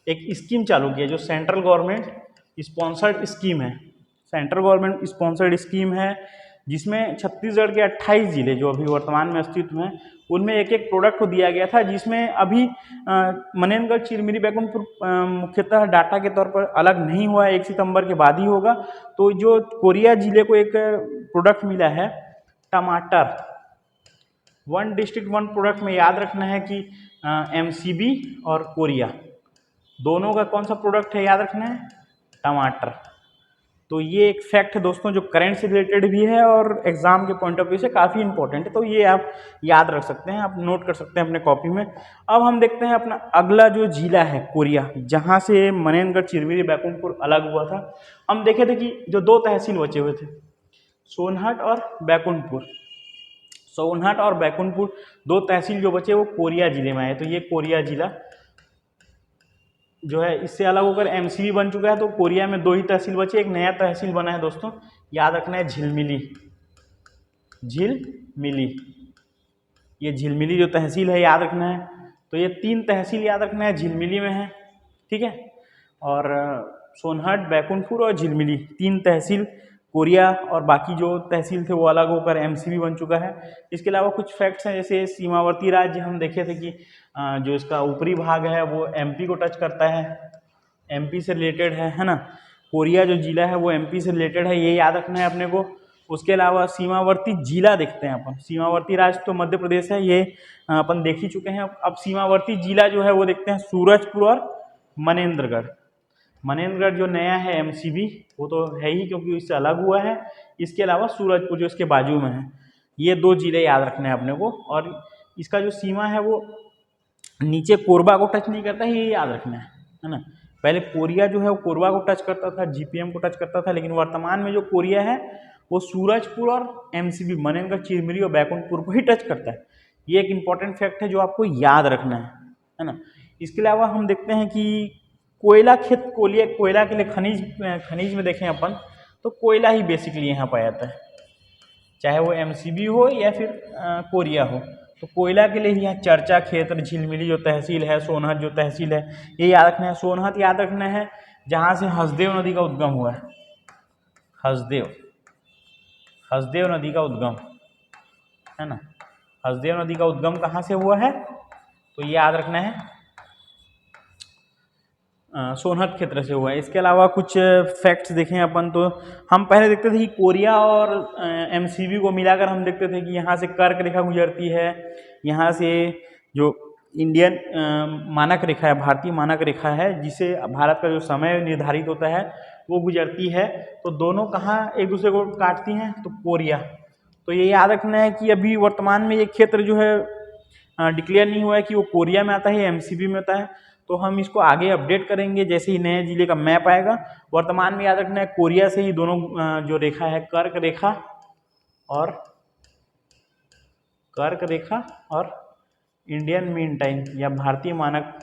एक स्कीम चालू किया, जो सेंट्रल गवर्नमेंट स्पॉन्सर्ड स्कीम है। सेंट्रल गवर्नमेंट स्पॉन्सर्ड स्कीम है जिसमें छत्तीसगढ़ के 28 जिले जो अभी वर्तमान में अस्तित्व में, उनमें एक एक प्रोडक्ट को दिया गया था। जिसमें अभी मनेनगढ़ चिरमिरी बैकुंठपुर मुख्यतः डाटा के तौर पर अलग नहीं हुआ है, 1 सितंबर के बाद ही होगा। तो जो कोरिया जिले को एक प्रोडक्ट मिला है टमाटर, वन डिस्ट्रिक्ट वन प्रोडक्ट में याद रखना है कि एमसीबी और कोरिया दोनों का कौन सा प्रोडक्ट है, याद रखना है टमाटर। तो ये एक फैक्ट है दोस्तों जो करंट से रिलेटेड भी है और एग्जाम के पॉइंट ऑफ व्यू से काफ़ी इंपॉर्टेंट है। तो ये आप याद रख सकते हैं, आप नोट कर सकते हैं अपने कॉपी में। अब हम देखते हैं अपना अगला जो जिला है कोरिया, जहाँ से मनेनगढ़ चिरमिरी बैकुंठपुर अलग हुआ था। हम देखे थे कि जो 2 तहसील बचे हुए थे, सोनहट और बैकुंठपुर। सोनहट और बैकुंठपुर 2 तहसील जो बचे वो कोरिया जिले में आए। तो ये कोरिया जिला जो है इससे अलग होकर एमसीबी बन चुका है। तो कोरिया में 2 ही तहसील बचे, एक नया तहसील बना है दोस्तों, याद रखना है झिलमिली। ये झिलमिली जो तहसील है याद रखना है। तो ये 3 तहसील याद रखना है, झिलमिली में है, ठीक है। और सोनहट, बैकुंठपुर और झिलमिली 3 तहसील कोरिया, और बाकी जो तहसील थे वो अलग होकर एमसीबी बन चुका है। इसके अलावा कुछ फैक्ट्स हैं, जैसे सीमावर्ती राज्य हम देखे थे कि जो इसका ऊपरी भाग है वो एमपी को टच करता है, एमपी से रिलेटेड है ना। कोरिया जो जिला है वो एमपी से रिलेटेड है, ये याद रखना है अपने को। उसके अलावा सीमावर्ती जिला देखते हैं अपन। सीमावर्ती राज्य तो मध्य प्रदेश है, ये अपन देख ही चुके हैं। अब सीमावर्ती जिला जो है वो देखते हैं सूरजपुर और मनेंद्रगढ़। मनेंद्रगढ़ जो नया है एमसीबी वो तो है ही क्योंकि इससे अलग हुआ है। इसके अलावा सूरजपुर जो इसके बाजू में है, ये 2 जिले याद रखने हैं अपने को। और इसका जो सीमा है वो नीचे कोरबा को टच नहीं करता है, ये याद रखना है ना। पहले कोरिया जो है वो कोरबा को टच करता था, जीपीएम को टच करता था, लेकिन वर्तमान में जो कोरिया है वो सूरजपुर और एमसीबी मनेनगढ़ चिरमिरी और बैकुंठपुर को ही टच करता है। ये एक इम्पॉर्टेंट फैक्ट है जो आपको याद रखना है ना। इसके अलावा हम देखते हैं कि कोयला के लिए खनिज में देखें अपन तो कोयला ही बेसिकली यहाँ पाया जाता है, चाहे वो एमसीबी हो या फिर कोरिया हो। तो कोयला के लिए यहाँ चर्चा क्षेत्र, झिलमिली जो तहसील है, सोनहत जो तहसील है, ये याद रखना है। सोनहत याद रखना है जहाँ से हसदेव नदी का उद्गम हुआ है। हसदेव नदी का उद्गम है ना। हसदेव नदी का उद्गम कहाँ से हुआ है तो ये याद रखना है सोनहत क्षेत्र से हुआ है। इसके अलावा कुछ फैक्ट्स देखें अपन तो हम पहले देखते थे कि कोरिया और एमसीबी को मिलाकर हम देखते थे कि यहाँ से कर्क रेखा गुजरती है, यहाँ से जो इंडियन मानक रेखा है, भारतीय मानक रेखा है, जिसे भारत का जो समय निर्धारित होता है वो गुजरती है। तो दोनों कहाँ एक दूसरे को काटती हैं तो कोरिया। तो ये याद रखना है कि अभी वर्तमान में ये क्षेत्र जो है डिक्लेयर नहीं हुआ है कि वो कोरिया में आता है या एमसीबी में आता है, तो हम इसको आगे अपडेट करेंगे जैसे ही नए जिले का मैप आएगा। वर्तमान में याद रखना है कोरिया से ही दोनों जो रेखा है कर्क रेखा और इंडियन मीन टाइम या भारतीय मानक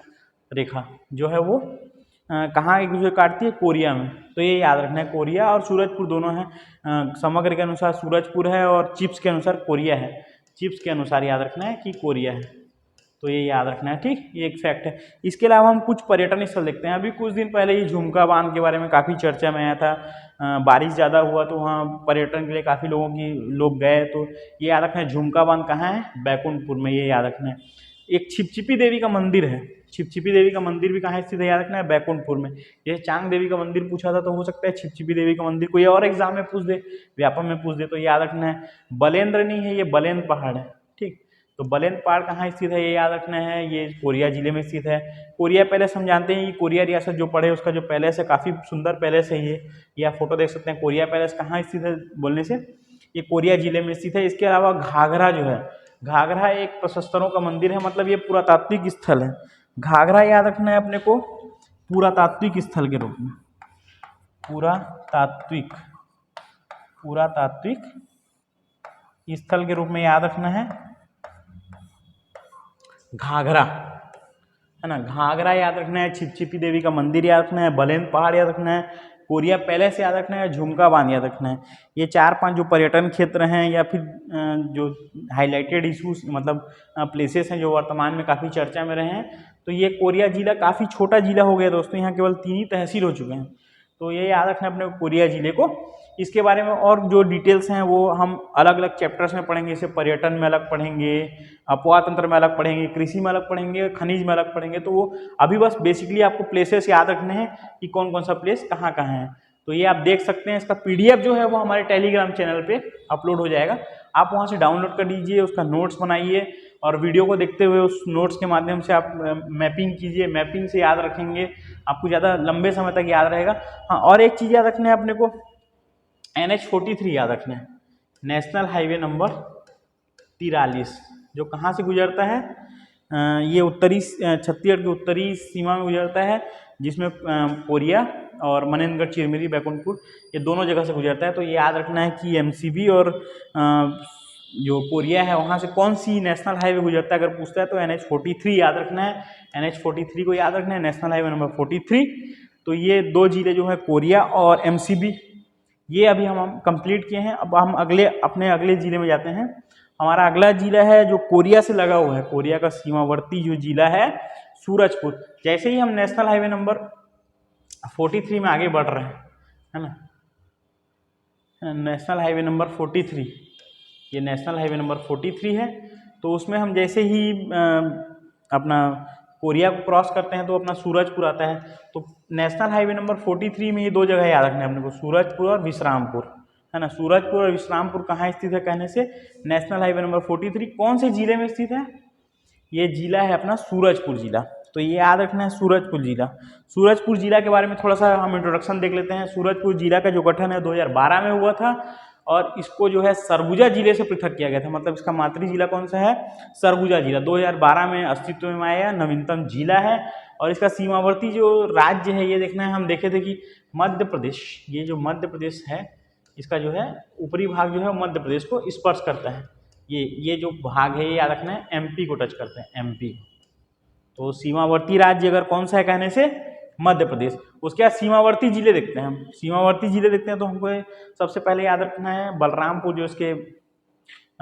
रेखा जो है वो कहाँ एक दूसरे काटती है, कोरिया में। तो ये याद रखना है, कोरिया और सूरजपुर दोनों हैं। समग्र के अनुसार सूरजपुर है और चिप्स के अनुसार कोरिया है। चिप्स के अनुसार याद रखना है कि कोरिया है, तो ये याद रखना है, ठीक। ये एक फैक्ट है। इसके अलावा हम कुछ पर्यटन स्थल देखते हैं। अभी कुछ दिन पहले ही झुमका बांध के बारे में काफ़ी चर्चा में आया था। बारिश ज़्यादा हुआ तो वहाँ पर्यटन के लिए काफ़ी लोग गए। तो ये याद रखना है, झुमका बांध कहाँ है, बैकुंठपुर में, ये याद रखना है। एक छिपछिपी देवी का मंदिर है, छिपछिपी देवी का मंदिर भी कहाँ स्थित है, याद रखना है, बैकुंठपुर में। ये चांग देवी का मंदिर पूछा था तो हो सकता है छिपछिपी देवी का मंदिर कोई और एग्जाम में पूछ दे, व्यापम में पूछ दे, तो याद रखना है। बलेंद्र नहीं है, ये बलेंद्र पहाड़ है, ठीक। तो बलेंद्र पहाड़ कहाँ स्थित है, ये याद रखना है, ये कोरिया जिले में स्थित है। कोरिया पैलेस हम जानते हैं, ये कोरिया रियासत जो पड़े उसका जो पैलेस है, काफ़ी सुंदर पैलेस है ये आप फोटो देख सकते हैं। कोरिया पैलेस कहाँ स्थित है बोलने से ये कोरिया जिले में स्थित है। इसके अलावा घाघरा जो है, घाघरा एक प्रशस्तरों का मंदिर है, मतलब ये पुरातात्विक स्थल है। घाघरा याद रखना है अपने को पुरातात्विक स्थल के रूप में, पुरातात्विक स्थल के रूप में याद रखना है घाघरा, है ना। घाघरा याद रखना है, छिपछिपी देवी का मंदिर याद रखना है, बलेंद्र पहाड़ याद रखना है, कोरिया पैलेस याद रखना है, झुमका बांध याद रखना है। ये 4-5 जो पर्यटन क्षेत्र हैं या फिर जो हाईलाइटेड इशूज मतलब प्लेसेस हैं जो वर्तमान में काफ़ी चर्चा में रहे हैं। तो ये कोरिया जिला काफ़ी छोटा जिला हो गया दोस्तों, यहाँ केवल 3 ही तहसील हो चुके हैं। तो ये याद रखना है अपने कोरिया जिले को। इसके बारे में और जो डिटेल्स हैं वो हम अलग अलग चैप्टर्स में पढ़ेंगे। जैसे पर्यटन में अलग पढ़ेंगे, अपवाह तंत्र में अलग पढ़ेंगे, कृषि में अलग पढ़ेंगे, खनिज में अलग पढ़ेंगे। तो वो अभी बस बेसिकली आपको प्लेसेस याद रखने हैं कि कौन कौन सा प्लेस कहाँ कहाँ है। तो ये आप देख सकते हैं, इसका PDF जो है वो हमारे टेलीग्राम चैनल पे अपलोड हो जाएगा। आप वहाँ से डाउनलोड कर लीजिए, उसका नोट्स बनाइए और वीडियो को देखते हुए उस नोट्स के माध्यम से आप मैपिंग कीजिए। मैपिंग से याद रखेंगे, आपको ज़्यादा लंबे समय तक याद रहेगा। हाँ, और एक चीज़ याद रखना है अपने को, NH43 याद रखना है, नेशनल हाईवे नंबर 43, जो कहाँ से गुजरता है, ये उत्तरी छत्तीसगढ़ की उत्तरी सीमा में गुजरता है, जिसमें कोरिया और मनेन्द्रगढ़, चिरमिरी, बैकुंठपुर ये दोनों जगह से गुजरता है। तो ये याद रखना है कि MCB और जो कोरिया है वहाँ से कौन सी नेशनल हाईवे गुजरता है अगर पूछता है तो NH43 याद रखना है। NH43 को याद रखना है, नेशनल हाईवे नंबर 43। तो ये 2 जिले जो है कोरिया और MCB, ये अभी हम कंप्लीट किए हैं। अब हम अपने अगले जिले में जाते हैं। हमारा अगला जिला है जो कोरिया से लगा हुआ है, कोरिया का सीमावर्ती जो जिला है सूरजपुर। जैसे ही हम नेशनल हाईवे नंबर 43 में आगे बढ़ रहे हैं, है ना, नेशनल हाईवे नंबर 43, ये नेशनल हाईवे नंबर 43 है। तो उसमें हम जैसे ही अपना कोरिया को क्रॉस करते हैं तो अपना सूरजपुर आता है। तो नेशनल हाईवे नंबर 43 में ये 2 जगह याद रखना है अपने को, सूरजपुर और विश्रामपुर, है ना। सूरजपुर और विश्रामपुर कहाँ स्थित है कहने से, नेशनल हाईवे नंबर 43 कौन से जिले में स्थित है, ये जिला है अपना सूरजपुर जिला। तो ये याद रखना है सूरजपुर जिला। सूरजपुर जिला के बारे में थोड़ा सा हम इंट्रोडक्शन देख लेते हैं। सूरजपुर जिला का जो गठन है 2012 में हुआ था और इसको जो है सरगुजा जिले से पृथक किया गया था। मतलब इसका मातृ जिला कौन सा है, सरगुजा जिला 2012 में अस्तित्व में आया, नवीनतम जिला है। और इसका सीमावर्ती जो राज्य है ये देखना है, हम देखे थे कि मध्य प्रदेश, ये जो मध्य प्रदेश है इसका जो है ऊपरी भाग जो है मध्य प्रदेश को स्पर्श करता है। ये जो भाग है ये याद रखना है MP को टच करते हैं, MP। तो सीमावर्ती राज्य अगर कौन सा है कहने से मध्य प्रदेश। उसके बाद सीमावर्ती जिले देखते हैं हम। सीमावर्ती जिले देखते हैं तो हमको सबसे पहले याद रखना है बलरामपुर, जो इसके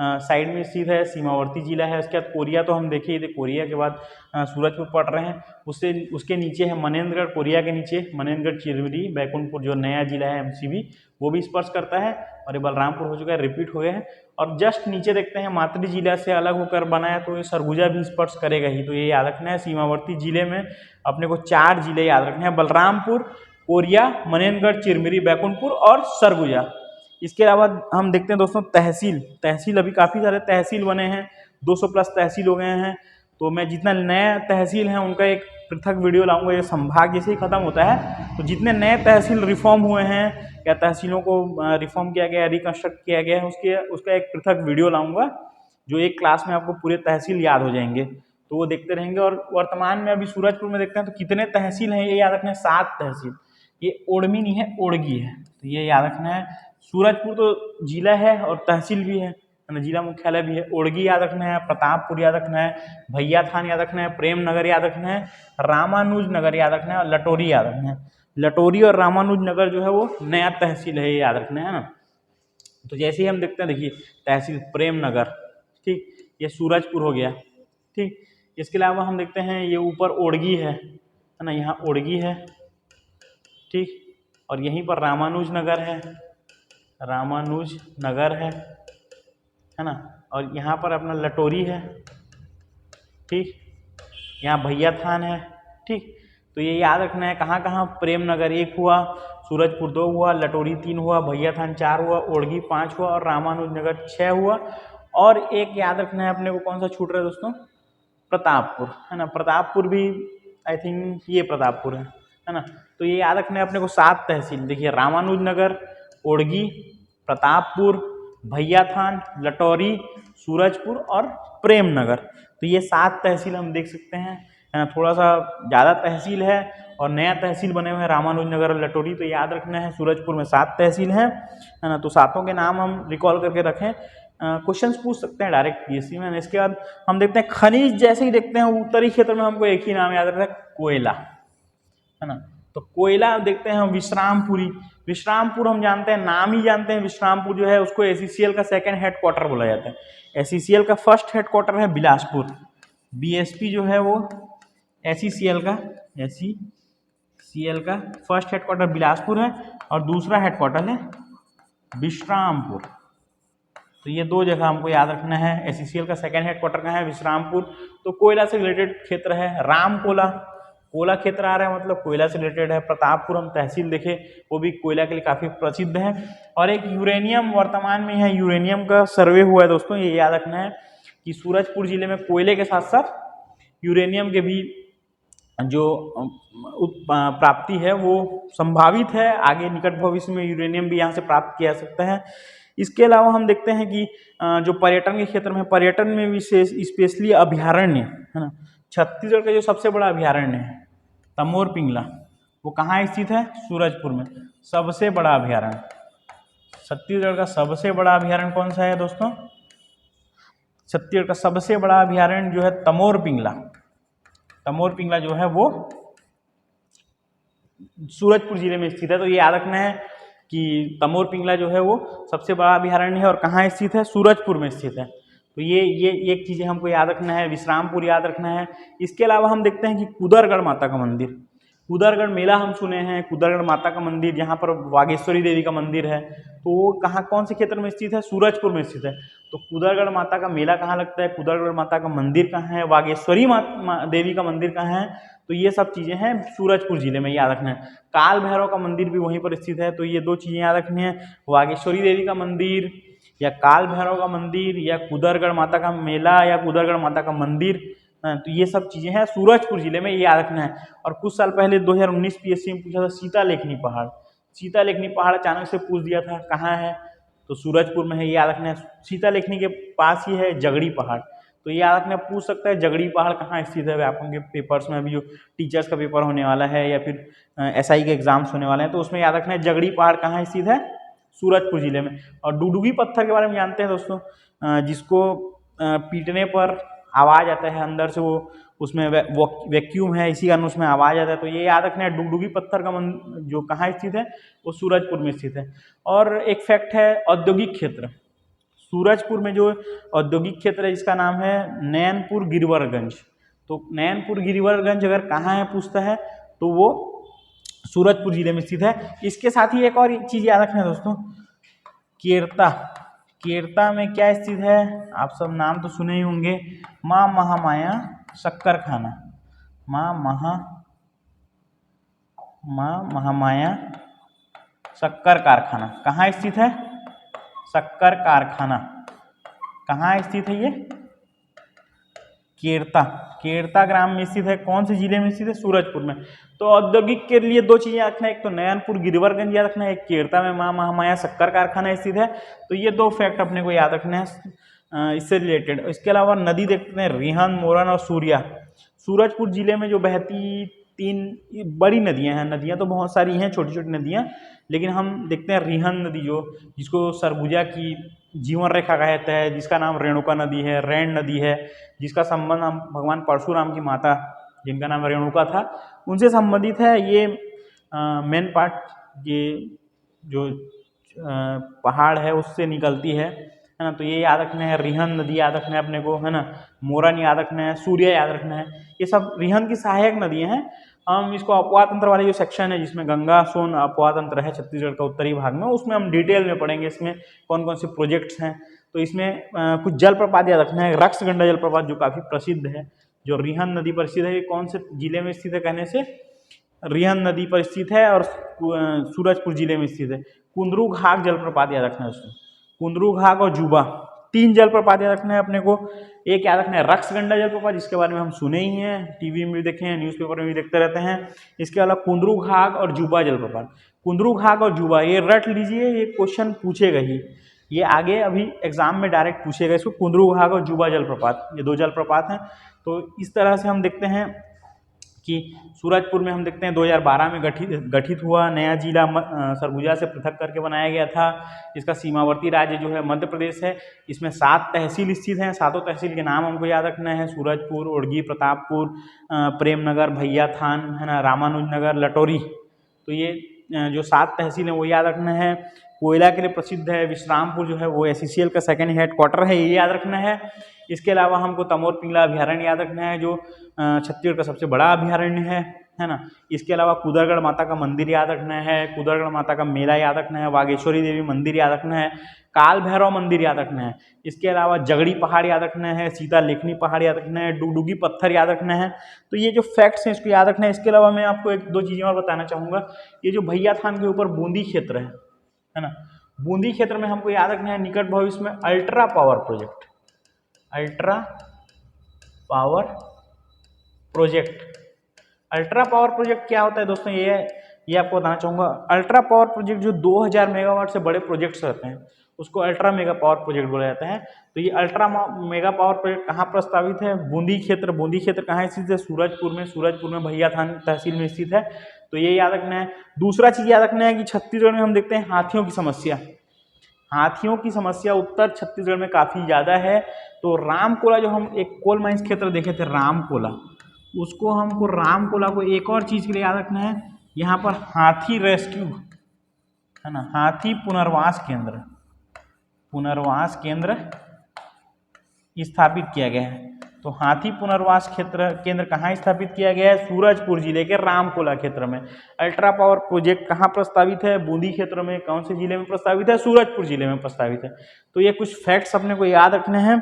साइड में स्थित है, सीमावर्ती जिला है। उसके बाद कोरिया तो हम देखे ही थे, कोरिया के बाद सूरजपुर पड़ रहे हैं। उसके नीचे है मनेन्द्रगढ़, कोरिया के नीचे मनेन्द्रगढ़, चिरमिरी, बैकुंठपुर जो नया जिला है MCB वो भी स्पर्श करता है। और ये बलरामपुर हो चुका है, रिपीट हो गया है। और जस्ट नीचे देखते हैं मातृ जिला से अलग होकर बना है तो ये सरगुजा भी स्पर्श करेगा ही। तो ये याद रखना है, सीमावर्ती जिले में अपने को 4 जिले याद रखने हैं, बलरामपुर, कोरिया, मनेन्द्रगढ़, चिरमिरी, बैकुंठपुर और सरगुजा। इसके अलावा हम देखते हैं दोस्तों तहसील अभी काफ़ी सारे तहसील बने हैं, 200 प्लस तहसील हो गए हैं। तो मैं जितना नया तहसील हैं उनका एक पृथक वीडियो लाऊंगा। ये संभाग जैसे ही खत्म होता है तो जितने नए तहसील रिफॉर्म हुए हैं या तहसीलों को रिफॉर्म किया गया, रिकंस्ट्रक्ट किया गया है, उसका एक पृथक वीडियो लाऊंगा। जो एक क्लास में आपको पूरे तहसील याद हो जाएंगे, तो वो देखते रहेंगे। और वर्तमान में अभी सूरजपुर में देखते हैं तो कितने तहसील हैं, ये याद रखना है, 7 तहसील। ये ओडमी नहीं है, ओडगी है, तो ये याद रखना है। सूरजपुर तो जिला है और तहसील भी है ना, जिला मुख्यालय भी है। ओडगी याद रखना है, प्रतापपुर याद रखना है, भैया थान याद रखना है, प्रेम नगर याद रखना है, रामानुज नगर याद रखना है और लटोरी याद रखना है। लटोरी और रामानुज नगर जो है वो नया तहसील है, ये याद रखना है ना। तो जैसे ही हम देखते हैं, देखिए तहसील प्रेम नगर, ठीक, ये सूरजपुर हो गया, ठीक। इसके अलावा हम देखते हैं ये ऊपर ओडगी है ना, यहाँ ओडगी है, ठीक। और यहीं पर रामानुज नगर है, रामानुज नगर है ना। और यहाँ पर अपना लटोरी है, ठीक। यहाँ भैया थान है, ठीक। तो ये याद रखना है कहाँ कहाँ प्रेम नगर 1 हुआ, सूरजपुर 2 हुआ, लटोरी 3 हुआ, भैया थान 4 हुआ, ओडगी 5 हुआ और रामानुज नगर 6 हुआ। और एक याद रखना है अपने को, कौन सा छूट रहा है दोस्तों, प्रतापपुर, है ना। प्रतापपुर भी आई थिंक ये प्रतापपुर है ना। तो ये याद रखना है अपने को 7 तहसील, देखिए रामानुज नगर, ओडगी, प्रतापपुर, भैया थान, लटोरी, सूरजपुर और प्रेम नगर। तो ये 7 तहसील हम देख सकते हैं, है ना। थोड़ा सा ज़्यादा तहसील है और नया तहसील बने हुए हैं रामानुज नगर और लटोरी, तो याद रखना है सूरजपुर में 7 तहसील हैं, है ना। तो 7 के नाम हम रिकॉल करके रखें। क्वेश्चंस पूछ सकते हैं डायरेक्ट पीएससी में। इसके बाद हम देखते हैं खनिज, जैसे ही देखते हैं उत्तरी क्षेत्र में हमको एक ही नाम याद रखना है, कोयला, है ना। तो कोयला देखते हैं हम विश्रामपुरी। विश्रामपुर हम जानते हैं, नाम ही जानते हैं, विश्रामपुर जो है उसको एसईसीएल का 2nd हेडक्वार्टर बोला जाता है। एसईसीएल का 1st हेडक्वार्टर है बिलासपुर। बीएसपी जो है वो एसईसीएल का 1st हेडक्वार्टर बिलासपुर है और दूसरा हेडक्वार्टर है विश्रामपुर। तो ये 2 जगह हमको याद रखना है। एसईसीएल का 2nd हेडक्वार्टर का है विश्रामपुर, तो कोयला से रिलेटेड क्षेत्र है। रामकोला, कोला क्षेत्र आ रहा है, मतलब कोयला से रिलेटेड है। प्रतापपुर हम तहसील देखे, वो भी कोयला के लिए काफ़ी प्रसिद्ध है। और एक यूरेनियम वर्तमान में है, यूरेनियम का सर्वे हुआ है दोस्तों, ये याद रखना है कि सूरजपुर जिले में कोयले के साथ साथ यूरेनियम के भी जो प्राप्ति है वो संभावित है। आगे निकट भविष्य में यूरेनियम भी यहाँ से प्राप्त किया जा सकता है। इसके अलावा हम देखते हैं कि जो पर्यटन के क्षेत्र में, पर्यटन में विशेष स्पेशली अभ्यारण्य, है ना। छत्तीसगढ़ का जो सबसे बड़ा अभ्यारण्य है तमोर पिंगला, वो कहाँ स्थित है, सूरजपुर में। सबसे बड़ा अभ्यारण्य, छत्तीसगढ़ का सबसे बड़ा अभ्यारण्य कौन सा है दोस्तों, छत्तीसगढ़ का सबसे बड़ा अभ्यारण्य जो है तमोर पिंगला। तमोर पिंगला जो है वो सूरजपुर जिले में स्थित है। तो ये याद रखना है कि तमोर पिंगला जो है वो सबसे बड़ा अभ्यारण्य है और कहाँ स्थित है, सूरजपुर में स्थित है। तो ये एक चीज़ें हमको याद रखना है। विश्रामपुर याद रखना है। इसके अलावा हम देखते हैं कि कुदरगढ़ माता का मंदिर, कुदरगढ़ मेला हम सुने हैं, कुदरगढ़ माता का मंदिर जहाँ पर वागेश्वरी देवी का मंदिर है, तो वो कहाँ, कौन से क्षेत्र में स्थित है, सूरजपुर में स्थित है। तो कुदरगढ़ माता का मेला कहाँ लगता है, कुदरगढ़ माता का मंदिर कहाँ है, वागेश्वरी देवी का मंदिर कहाँ है, तो ये सब चीज़ें हैं सूरजपुर जिले में, याद रखना है। काल भैरव का मंदिर भी वहीं पर स्थित है। तो ये 2 चीज़ें याद रखनी है, वागेश्वरी देवी का मंदिर या काल भैरव का मंदिर या कुदरगढ़ माता का मेला या कुदरगढ़ माता का मंदिर। तो ये सब चीज़ें हैं सूरजपुर जिले में, ये याद रखना है। और कुछ साल पहले 2019 पीएससी में पूछा था सीता लेखनी पहाड़, सीता लेखनी पहाड़ अचानक से पूछ दिया था कहाँ है, तो सूरजपुर में है, ये याद रखना है। सीता लेखनी के पास ही है जगड़ी पहाड़, तो ये याद रखना, पूछ सकता है जगड़ी पहाड़ कहाँ स्थित है। व्यापक के पेपर्स में अभी जो टीचर्स का पेपर होने वाला है या फिर एसआई के एग्जाम्स होने वाले हैं, तो उसमें याद रखना है जगड़ी पहाड़ कहाँ स्थित है, सूरजपुर जिले में। और डुडुगी पत्थर के बारे में जानते हैं दोस्तों, जिसको पीटने पर आवाज़ आता है अंदर से, वो उसमें वैक्यूम है, इसी कारण उसमें आवाज़ आता है। तो ये याद रखना है, डुगडुगी पत्थर का जो कहाँ स्थित है, वो सूरजपुर में स्थित है। और एक फैक्ट है, औद्योगिक क्षेत्र, सूरजपुर में जो औद्योगिक क्षेत्र है जिसका नाम है नैनपुर गिरवरगंज। तो नैनपुर गिरवरगंज अगर कहाँ है पूछता है तो वो सूरजपुर जिले में स्थित है। इसके साथ ही एक और चीज़ याद रखना है दोस्तों, केरता, केरता में क्या स्थित है, आप सब नाम तो सुने ही होंगे, माँ महामाया शक्कर खाना, माँ महामाया शक्कर कारखाना कहाँ स्थित है, शक्कर कारखाना कहाँ स्थित है, ये केरता, केरता ग्राम में स्थित है। कौन से जिले में स्थित है, सूरजपुर में। तो औद्योगिक के लिए 2 चीज़ें रखना है, एक तो नैनपुर गिरवरगंज याद रखना है, एक केरता में माँ महामाया शक्कर कारखाना स्थित है। तो ये 2 फैक्ट अपने को याद रखना है इससे रिलेटेड। इसके अलावा नदी देखते हैं रिहंद, मोरन और सूर्या। सूरजपुर जिले में जो बहती 3 बड़ी नदियां हैं, नदियां तो बहुत सारी हैं, छोटी छोटी नदियां, लेकिन हम देखते हैं रिहंद नदी जो, जिसको सरगुजा की जीवन रेखा कहते हैं, जिसका नाम रेणुका नदी है, रैन नदी है, जिसका संबंध हम भगवान परशुराम की माता जिनका नाम रेणुका था उनसे संबंधित है। ये मेन पार्ट, ये जो पहाड़ है उससे निकलती है ना। तो ये याद रखना है, रिहंद नदी याद रखना है अपने को, है ना, मोरन याद रखना है, सूर्य याद रखना है। ये सब रिहंद की सहायक नदियां हैं। हम इसको अपवाद तंत्र वाले जो सेक्शन है जिसमें गंगा सोन अपवाद तंत्र है छत्तीसगढ़ का उत्तरी भाग में, उसमें हम डिटेल में पढ़ेंगे इसमें कौन कौन से प्रोजेक्ट्स हैं। तो इसमें कुछ जलप्रपात याद रखना है। रक्सगंडा जलप्रपात जो काफ़ी प्रसिद्ध है, जो रिहंद नदी पर स्थित है। ये कौन से जिले में स्थित है कहने से रिहंद नदी पर स्थित है और सूरजपुर जिले में स्थित है। कुंदरू घाघ जलप्रपात याद रखना है उसमें, कुंदरू घाघ और जुबा 3 जलप्रपात याद रखना है अपने को। एक याद रखना है रक्सगंडा जलप्रपात, जिसके बारे में हम सुने ही हैं, टीवी में भी देखे हैं, न्यूज़पेपर में भी देखते रहते हैं। इसके अलावा कुंदरू घाघ और जुबा जलप्रपात, कुंदरू घाघ और जुबा ये रट लीजिए, ये क्वेश्चन पूछेगा ही, ये आगे अभी एग्जाम में डायरेक्ट पूछेगा इसको, कुंदरू घाघ और जुबा जलप्रपात, ये 2 जलप्रपात हैं। तो इस तरह से हम देखते हैं कि सूरजपुर में हम देखते हैं 2012 में गठित हुआ नया जिला, सरगुजा से पृथक करके बनाया गया था। इसका सीमावर्ती राज्य जो है मध्य प्रदेश है। इसमें 7 तहसील स्थित हैं। 7 तहसील के नाम हमको याद रखना है, सूरजपुर, ओड़गी, प्रतापपुर, प्रेमनगर, भैयाथान, है ना, रामानुजनगर, लटोरी। तो ये जो 7 तहसील हैं वो याद रखना है। कोयला के लिए प्रसिद्ध है विश्रामपुर जो है, वो SCCL का सेकंड हेडक्वार्टर है, ये याद रखना है। इसके अलावा हमको तमोर पिंगला अभ्यारण्य याद रखना है, जो छत्तीसगढ़ का सबसे बड़ा अभ्यारण्य है ना। इसके अलावा कुदरगढ़ माता का मंदिर याद रखना है, कुदरगढ़ माता का मेला याद रखना है, वागेश्वरी देवी मंदिर याद रखना है, काल भैरव मंदिर याद रखना है। इसके अलावा जगड़ी पहाड़ याद रखना है, सीता लेखनी पहाड़ याद रखना है, डुगडुगी पत्थर याद रखना है। तो ये जो फैक्ट्स हैं इसको याद रखना है। इसके अलावा मैं आपको 1-2 चीज़ें और बताना चाहूँगा। ये जो भैयाथान के ऊपर बूंदी क्षेत्र है ना, बूंदी क्षेत्र में हमको याद रखना है निकट भविष्य में ultra power project, ultra power project. Ultra power project क्या होता है दोस्तों, ये आपको बताना चाहूँगा। अल्ट्रा पावर प्रोजेक्ट जो 2000 मेगावाट से बड़े प्रोजेक्ट्स रहते हैं उसको अल्ट्रा मेगा पावर प्रोजेक्ट बोला जाता है। तो ये अल्ट्रा मेगा पावर प्रोजेक्ट कहाँ प्रस्तावित है, बूंदी क्षेत्र। बूंदी क्षेत्र कहाँ स्थित है, सूरजपुर में। सूरजपुर में भैयाथान तहसील में स्थित है। तो ये याद रखना है। दूसरा चीज़ याद रखना है कि छत्तीसगढ़ में हम देखते हैं हाथियों की समस्या। हाथियों की समस्या उत्तर छत्तीसगढ़ में काफ़ी ज़्यादा है। तो रामकोला जो हम एक कोल माइंस क्षेत्र देखे थे रामकोला, उसको हमको रामकोला को एक और चीज़ के लिए याद रखना है, यहाँ पर हाथी रेस्क्यू, है ना, हाथी पुनर्वास केंद्र स्थापित किया गया है। तो हाथी पुनर्वास केंद्र कहाँ स्थापित किया गया है, सूरजपुर जिले के रामकोला क्षेत्र में। अल्ट्रा पावर प्रोजेक्ट कहाँ प्रस्तावित है, बूंदी क्षेत्र में। कौन से जिले में प्रस्तावित है, सूरजपुर जिले में प्रस्तावित है। तो ये कुछ फैक्ट्स अपने को याद रखने हैं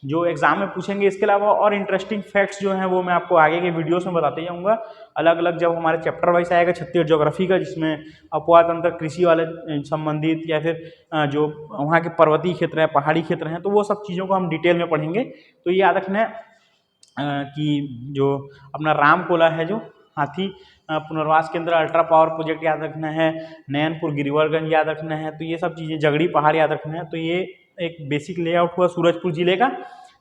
जो एग्जाम में पूछेंगे। इसके अलावा और इंटरेस्टिंग फैक्ट्स जो हैं वो मैं आपको आगे के वीडियोस में बताते जाऊँगा, अलग अलग जब हमारे चैप्टर वाइज आएगा छत्तीसगढ़ ज्योग्राफी का, जिसमें अपवाद तंत्र, कृषि वाले संबंधित, या फिर जो वहाँ के पर्वतीय क्षेत्र है, पहाड़ी क्षेत्र हैं, तो वो सब चीज़ों को हम डिटेल में पढ़ेंगे। तो ये याद रखना है कि जो अपना रामकोला है, जो हाथी पुनर्वास केंद्र, अल्ट्रा पावर प्रोजेक्ट याद रखना है, नयनपुर गिरिवरगंज याद रखना है। तो ये सब चीज़ें, जगड़ी पहाड़ याद रखना है। तो ये एक बेसिक लेआउट हुआ सूरजपुर जिले का,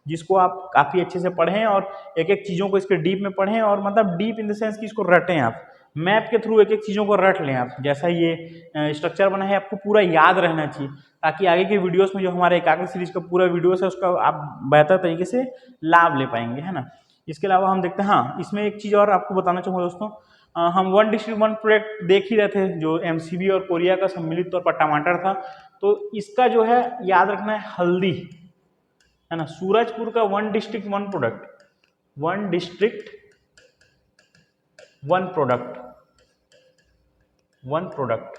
जिसको आप काफ़ी अच्छे से पढ़ें और एक एक चीज़ों को इसके डीप में पढ़ें, और मतलब डीप इन द सेंस कि इसको रटें आप, मैप के थ्रू एक एक चीज़ों को रट लें आप। जैसा ये स्ट्रक्चर बना है आपको पूरा याद रहना चाहिए, ताकि आगे के वीडियोस में जो हमारे एकाग्र सीरीज का पूरा वीडियोस है उसका आप बेहतर तरीके से लाभ ले पाएंगे, है ना। इसके अलावा हम देखते हैं, हाँ, इसमें एक चीज़ और आपको बताना चाहूँगा दोस्तों। हम 1 डिस्ट्रिक्ट 1 प्रोजेक्ट देख ही रहे थे, जो MCB और कोरिया का सम्मिलित तौर पर टमाटर था। तो इसका जो है याद रखना है हल्दी, है ना। सूरजपुर का 1 डिस्ट्रिक्ट 1 प्रोडक्ट, 1 डिस्ट्रिक्ट 1 प्रोडक्ट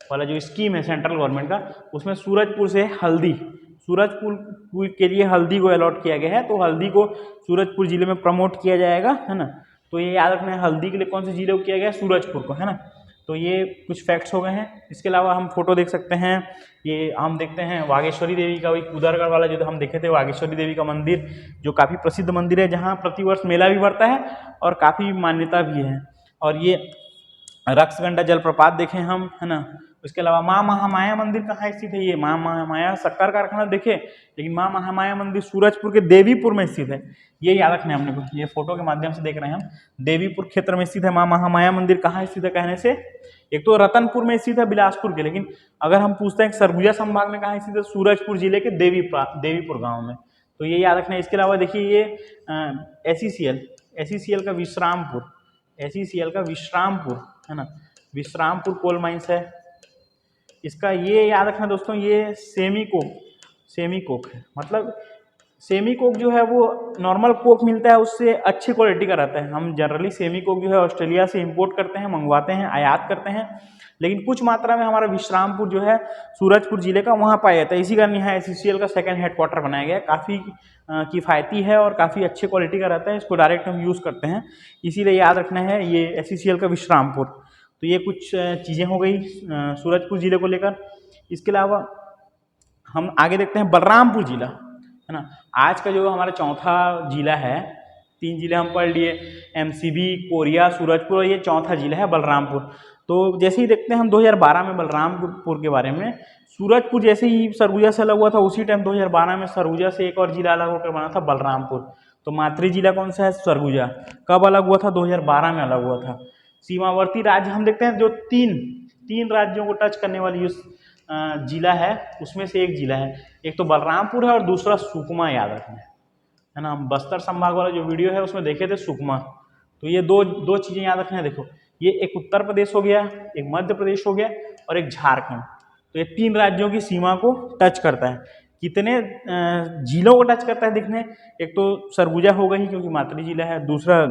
वाला जो स्कीम है सेंट्रल गवर्नमेंट का, उसमें सूरजपुर से हल्दी, सूरजपुर के लिए हल्दी को अलॉट किया गया है। तो हल्दी को सूरजपुर जिले में प्रमोट किया जाएगा, है ना। तो ये याद रखना है, हल्दी के लिए कौन से जिले को किया गया है, सूरजपुर को, है ना। तो ये कुछ फैक्ट्स हो गए हैं। इसके अलावा हम फोटो देख सकते हैं, ये हम देखते हैं वागेश्वरी देवी का, वही कुदरगढ़ वाला जो हम देखे थे, वागेश्वरी देवी का मंदिर, जो काफ़ी प्रसिद्ध मंदिर है, जहाँ प्रतिवर्ष मेला भी बढ़ता है और काफ़ी मान्यता भी है। और ये रक्सगंडा जलप्रपात देखें हम, है ना, उसके अलावा माँ महामाया मंदिर कहाँ स्थित है? ये माँ महामाया शक्कर कारखाना देखे, लेकिन माँ महामाया मंदिर सूरजपुर के देवीपुर में स्थित है। ये याद रखना है अपने को, ये फोटो के माध्यम से देख रहे हैं हम, देवीपुर क्षेत्र में स्थित है माँ महामाया मंदिर। कहाँ स्थित है कहने से, एक तो रतनपुर में स्थित है बिलासपुर के, लेकिन अगर हम पूछते हैं सरगुजा संभाग में कहाँ स्थित है, सूरजपुर जिले के देवीपुर गाँव में। तो ये याद रखना है। इसके अलावा देखिए ये SECL का विश्रामपुर है ना, विश्रामपुर कोल माइंस है। इसका ये याद रखना दोस्तों, ये सेमी कोक है। मतलब सेमी कोक जो है वो नॉर्मल कोक मिलता है उससे अच्छी क्वालिटी का रहता है। हम जनरली सेमी कोक जो है ऑस्ट्रेलिया से इंपोर्ट करते हैं, मंगवाते हैं, आयात करते हैं, लेकिन कुछ मात्रा में हमारा विश्रामपुर जो है सूरजपुर जिले का वहाँ पाया जाता है। इसी कारण यहाँ SECL का सेकंड हेडक्वार्टर बनाया गया है। काफ़ी किफ़ायती है और काफ़ी अच्छे क्वालिटी का रहता है, इसको डायरेक्ट हम यूज़ करते हैं, इसीलिए याद रखना है ये SECL का विश्रामपुर। तो ये कुछ चीज़ें हो गई सूरजपुर जिले को लेकर। इसके अलावा हम आगे देखते हैं बलरामपुर जिला, है ना। आज का जो हमारा चौथा जिला है, 3 जिले हम पढ़ लिए, MCB, कोरिया, सूरजपुर, और ये चौथा जिला है बलरामपुर। तो जैसे ही देखते हैं हम 2012 में बलरामपुर के बारे में, सूरजपुर जैसे ही सरगुजा से अलग हुआ था उसी टाइम 2012 में सरगुजा से एक और जिला अलग होकर बना था बलरामपुर। तो मातृ जिला कौन सा है? सरगुजा। कब अलग हुआ था? 2012 में अलग हुआ था। सीमावर्ती राज्य हम देखते हैं, जो तीन राज्यों को टच करने वाली जिला है उसमें से एक जिला है, एक तो बलरामपुर है और दूसरा सुकमा, याद रखना है ना। हम बस्तर संभाग वाला जो वीडियो है उसमें देखे थे सुकमा। तो ये दो चीज़ें याद रखना है। देखो, ये एक उत्तर प्रदेश हो गया, एक मध्य प्रदेश हो गया और एक झारखंड। तो ये 3 राज्यों की सीमा को टच करता है। कितने जिलों को टच करता है देखने, एक तो सरगुजा हो गई क्योंकि मातृ जिला है, दूसरा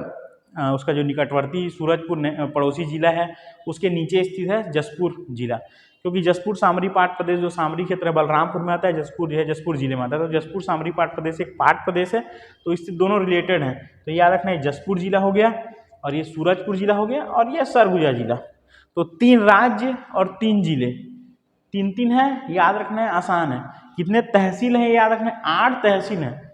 उसका जो निकटवर्ती सूरजपुर पड़ोसी जिला है उसके नीचे स्थित है जसपुर जिला, क्योंकि जसपुर सामरी पाट प्रदेश जो सामरी क्षेत्र है बलरामपुर में आता है, जसपुर जो है जसपुर जिले में आता है। तो जसपुर सामरी पाट प्रदेश एक पाट प्रदेश है, तो इससे दोनों रिलेटेड हैं। तो याद रखना है जसपुर जिला हो गया और ये सूरजपुर जिला हो गया और ये सरगुजा जिला। तो 3 राज्य और 3 जिले, 3 है, याद रखना है, आसान है। कितने तहसील हैं याद रखना है? 8 तहसील हैं।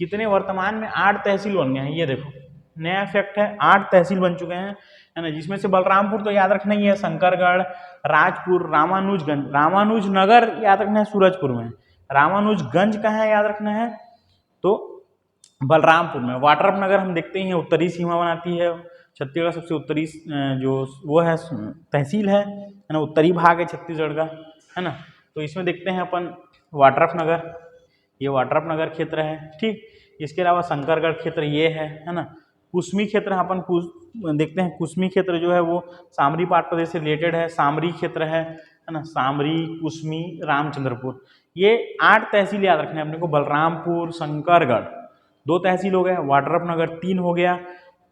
कितने? वर्तमान में 8 तहसील बन गए हैं। ये देखो नया फैक्ट है, 8 तहसील बन चुके हैं, है ना। जिसमें से बलरामपुर तो याद रखना ही है, शंकरगढ़, राजपुर, रामानुजगंज, रामानुजनगर याद रखना है सूरजपुर में, रामानुजगंज कहाँ है याद रखना है तो बलरामपुर में। वाटरनगर हम देखते हैं उत्तरी सीमा बनाती है, छत्तीसगढ़ का सबसे उत्तरी जो वो है तहसील है ना, उत्तरी भाग है छत्तीसगढ़ का, है ना। तो इसमें देखते हैं अपन वाटरनगर, ये वाटरनगर क्षेत्र है, ठीक। इसके अलावा शंकरगढ़ क्षेत्र ये है ना। कुसमी क्षेत्र अपन देखते हैं, कुसमी क्षेत्र जो है वो सामरी पाट प्रदेश से रिलेटेड है, सामरी क्षेत्र है ना, सामरी, कुसमी, रामचंद्रपुर। ये 8 तहसील याद रखने हैं अपने को, बलरामपुर, शंकरगढ़ 2 तहसील हो गए, वाटरनगर 3 हो गया,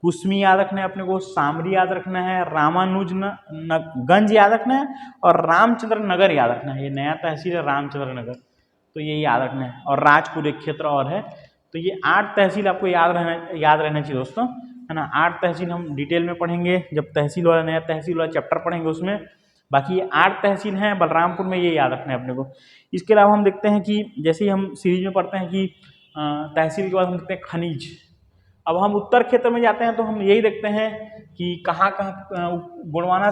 कुसमी याद रखना है अपने को, सामरी याद रखना है, रामानुजगंज याद रखना है और रामचंद्र नगर याद रखना है। ये नया तहसील है रामचंद्र नगर, तो ये याद रखना है। और राजपुर एक क्षेत्र और है। तो ये 8 तहसील आपको याद रहना चाहिए दोस्तों, है ना। 8 तहसील हम डिटेल में पढ़ेंगे जब तहसील वाला नया तहसील वाला चैप्टर पढ़ेंगे उसमें। बाकी ये 8 तहसील हैं बलरामपुर में, ये याद रखना है अपने को। इसके अलावा हम देखते हैं कि जैसे ही हम सीरीज में पढ़ते हैं कि तहसील के बाद हम देखते हैं खनिज। अब हम उत्तर क्षेत्र में जाते हैं तो हम यही देखते हैं कि कहाँ गुणवाना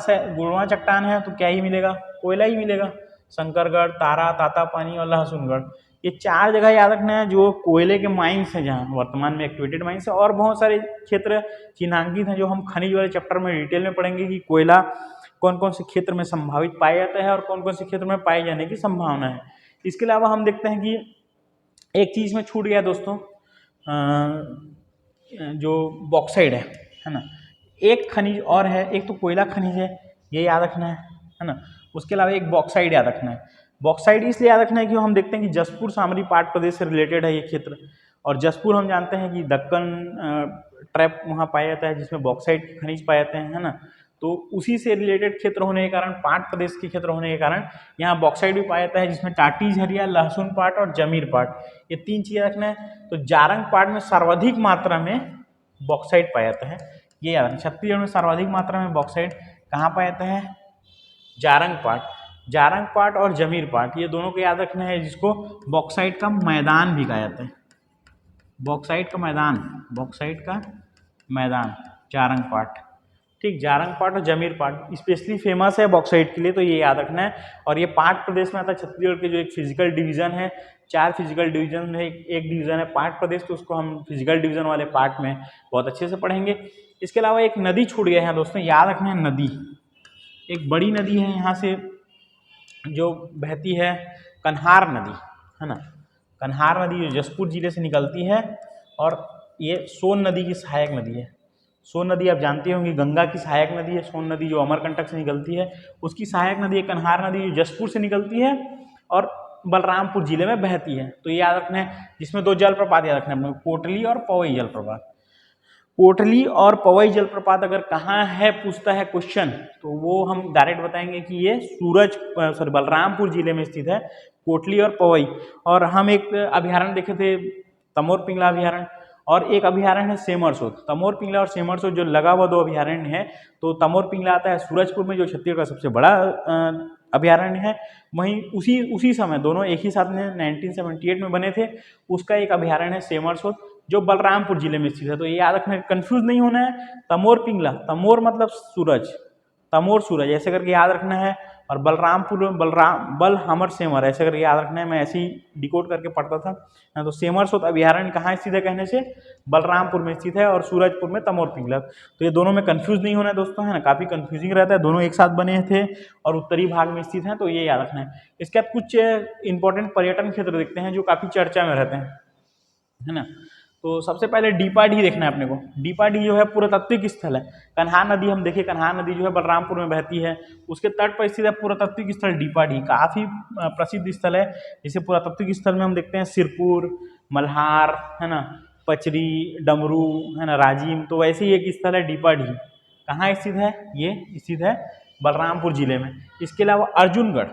चट्टान है तो क्या ही मिलेगा? कोयला ही मिलेगा। शंकरगढ़, तारा, तातापानी और लहसुनगढ़, ये 4 जगह याद रखना है जो कोयले के माइंस हैं, जहाँ वर्तमान में एक्टिवेटेड माइंस है। और बहुत सारे क्षेत्र चिन्हांकित हैं जो हम खनिज वाले चैप्टर में डिटेल में पढ़ेंगे कि कोयला कौन कौन से क्षेत्र में संभावित पाया जाता है और कौन कौन से क्षेत्र में पाए जाने की संभावना है। इसके अलावा हम देखते हैं कि एक चीज़ में छूट गया दोस्तों, जो बॉक्साइड है ना। एक खनिज और है, एक तो कोयला खनिज है, ये याद रखना है ना। उसके अलावा एक बॉक्साइड याद रखना है। बॉक्साइड इसलिए याद रखना है कि हम देखते हैं कि जसपुर सामरी पाट प्रदेश से रिलेटेड है ये क्षेत्र, और जसपुर हम जानते हैं कि दक्कन ट्रैप वहाँ पाया जाता है जिसमें बॉक्साइड खनिज पाए जाते हैं, है ना। तो उसी से रिलेटेड क्षेत्र होने के कारण, पाट प्रदेश के क्षेत्र होने के कारण यहाँ बॉक्साइड भी पाया जाता है, जिसमें टाटी झरिया, लहसुन पाट और जमीर पाट, ये 3 चीज़ें रखना है। तो जारंग पाट में सर्वाधिक मात्रा में बॉक्साइड पाया जाता है, ये याद रखना। छत्तीसगढ़ में सर्वाधिक मात्रा में बॉक्साइड कहाँ पाया जाता है? जारंग पाट और जमीर पाट, ये दोनों को याद रखना है, जिसको बॉक्साइट का मैदान भी कहा जाता है। बॉक्साइट का मैदान जारंग पाट। ठीक, जारंग पाट और जमीर पाट स्पेशली फेमस है बॉक्साइट के लिए, तो ये याद रखना है। और ये पाट प्रदेश में आता है। छत्तीसगढ़ के जो एक फिजिकल डिवीजन है, 4 फिजिकल डिवीजन है, एक डिवीजन है पाट प्रदेश, तो उसको हम फिजिकल डिवीजन वाले पार्ट में बहुत अच्छे से पढ़ेंगे। इसके अलावा एक नदी छूट गया है दोस्तों, याद रखना है नदी, एक बड़ी नदी है यहाँ से जो बहती है, कन्हार नदी, है ना। कन्हार नदी जो जसपुर जिले से निकलती है, और ये सोन नदी की सहायक नदी है। सोन नदी आप जानते होंगे गंगा की सहायक नदी है, सोन नदी जो अमरकंटक से निकलती है उसकी सहायक नदी है। कन्हार नदी जो जसपुर से निकलती है और बलरामपुर जिले में बहती है। तो ये याद रखना है। जिसमें 2 जलप्रपात याद रखना है, कोटली और पवई जलप्रपात। कोटली और पवई जलप्रपात अगर कहाँ है पूछता है क्वेश्चन, तो वो हम डायरेक्ट बताएंगे कि ये बलरामपुर जिले में स्थित है, कोटली और पवई। और हम एक अभ्यारण्य देखे थे, तमोर पिंगला अभ्यारण्य, और एक अभ्यारण्य है सेमरसोत। तमोर पिंगला और सेमरसोत जो लगा हुआ 2 अभ्यारण्य है, तो तमोर पिंगला आता है सूरजपुर में, जो छत्तीसगढ़ का सबसे बड़ा अभ्यारण्य है। वहीं उसी समय दोनों एक ही साथ में 1978 में बने थे। उसका एक अभ्यारण्य है सेमरसोत, जो बलरामपुर जिले में स्थित है। तो ये याद रखना है, कंफ्यूज नहीं होना है। तमोर पिंगला, तमोर मतलब सूरज, तमोर सूरज ऐसे करके याद रखना है। और बलरामपुर बल हमर सेमर ऐसे करके याद रखना है। मैं ऐसे ही डिकोड करके पढ़ता था। तो सेमरसोत अभ्यारण्य कहाँ स्थित है कहने से बलरामपुर में स्थित है, और सूरजपुर में तमोर पिंगला। तो ये दोनों में कंफ्यूज नहीं होना है दोस्तों, है ना। काफ़ी कंफ्यूजिंग रहता है, दोनों एक साथ बने थे और उत्तरी भाग में स्थित हैं, तो ये याद रखना है। इसके बाद कुछ इंपॉर्टेंट पर्यटन क्षेत्र देखते हैं जो काफ़ी चर्चा में रहते हैं, है ना। तो सबसे पहले डीपाडी देखना है अपने को। डीपाडी जो है पुरातात्विक स्थल है। कन्हार नदी हम देखिए, कन्हार नदी जो है बलरामपुर में बहती है, उसके तट पर स्थित है पुरातात्विक स्थल डीपाडी। काफ़ी प्रसिद्ध स्थल है। जैसे पुरातात्विक स्थल में हम देखते हैं सिरपुर, मल्हार, है ना, पचरी, डमरू, है ना, राजिम। तो वैसे ही एक स्थल है डीपाडी। कहाँ स्थित है? ये स्थित है बलरामपुर जिले में। इसके अलावा अर्जुनगढ़,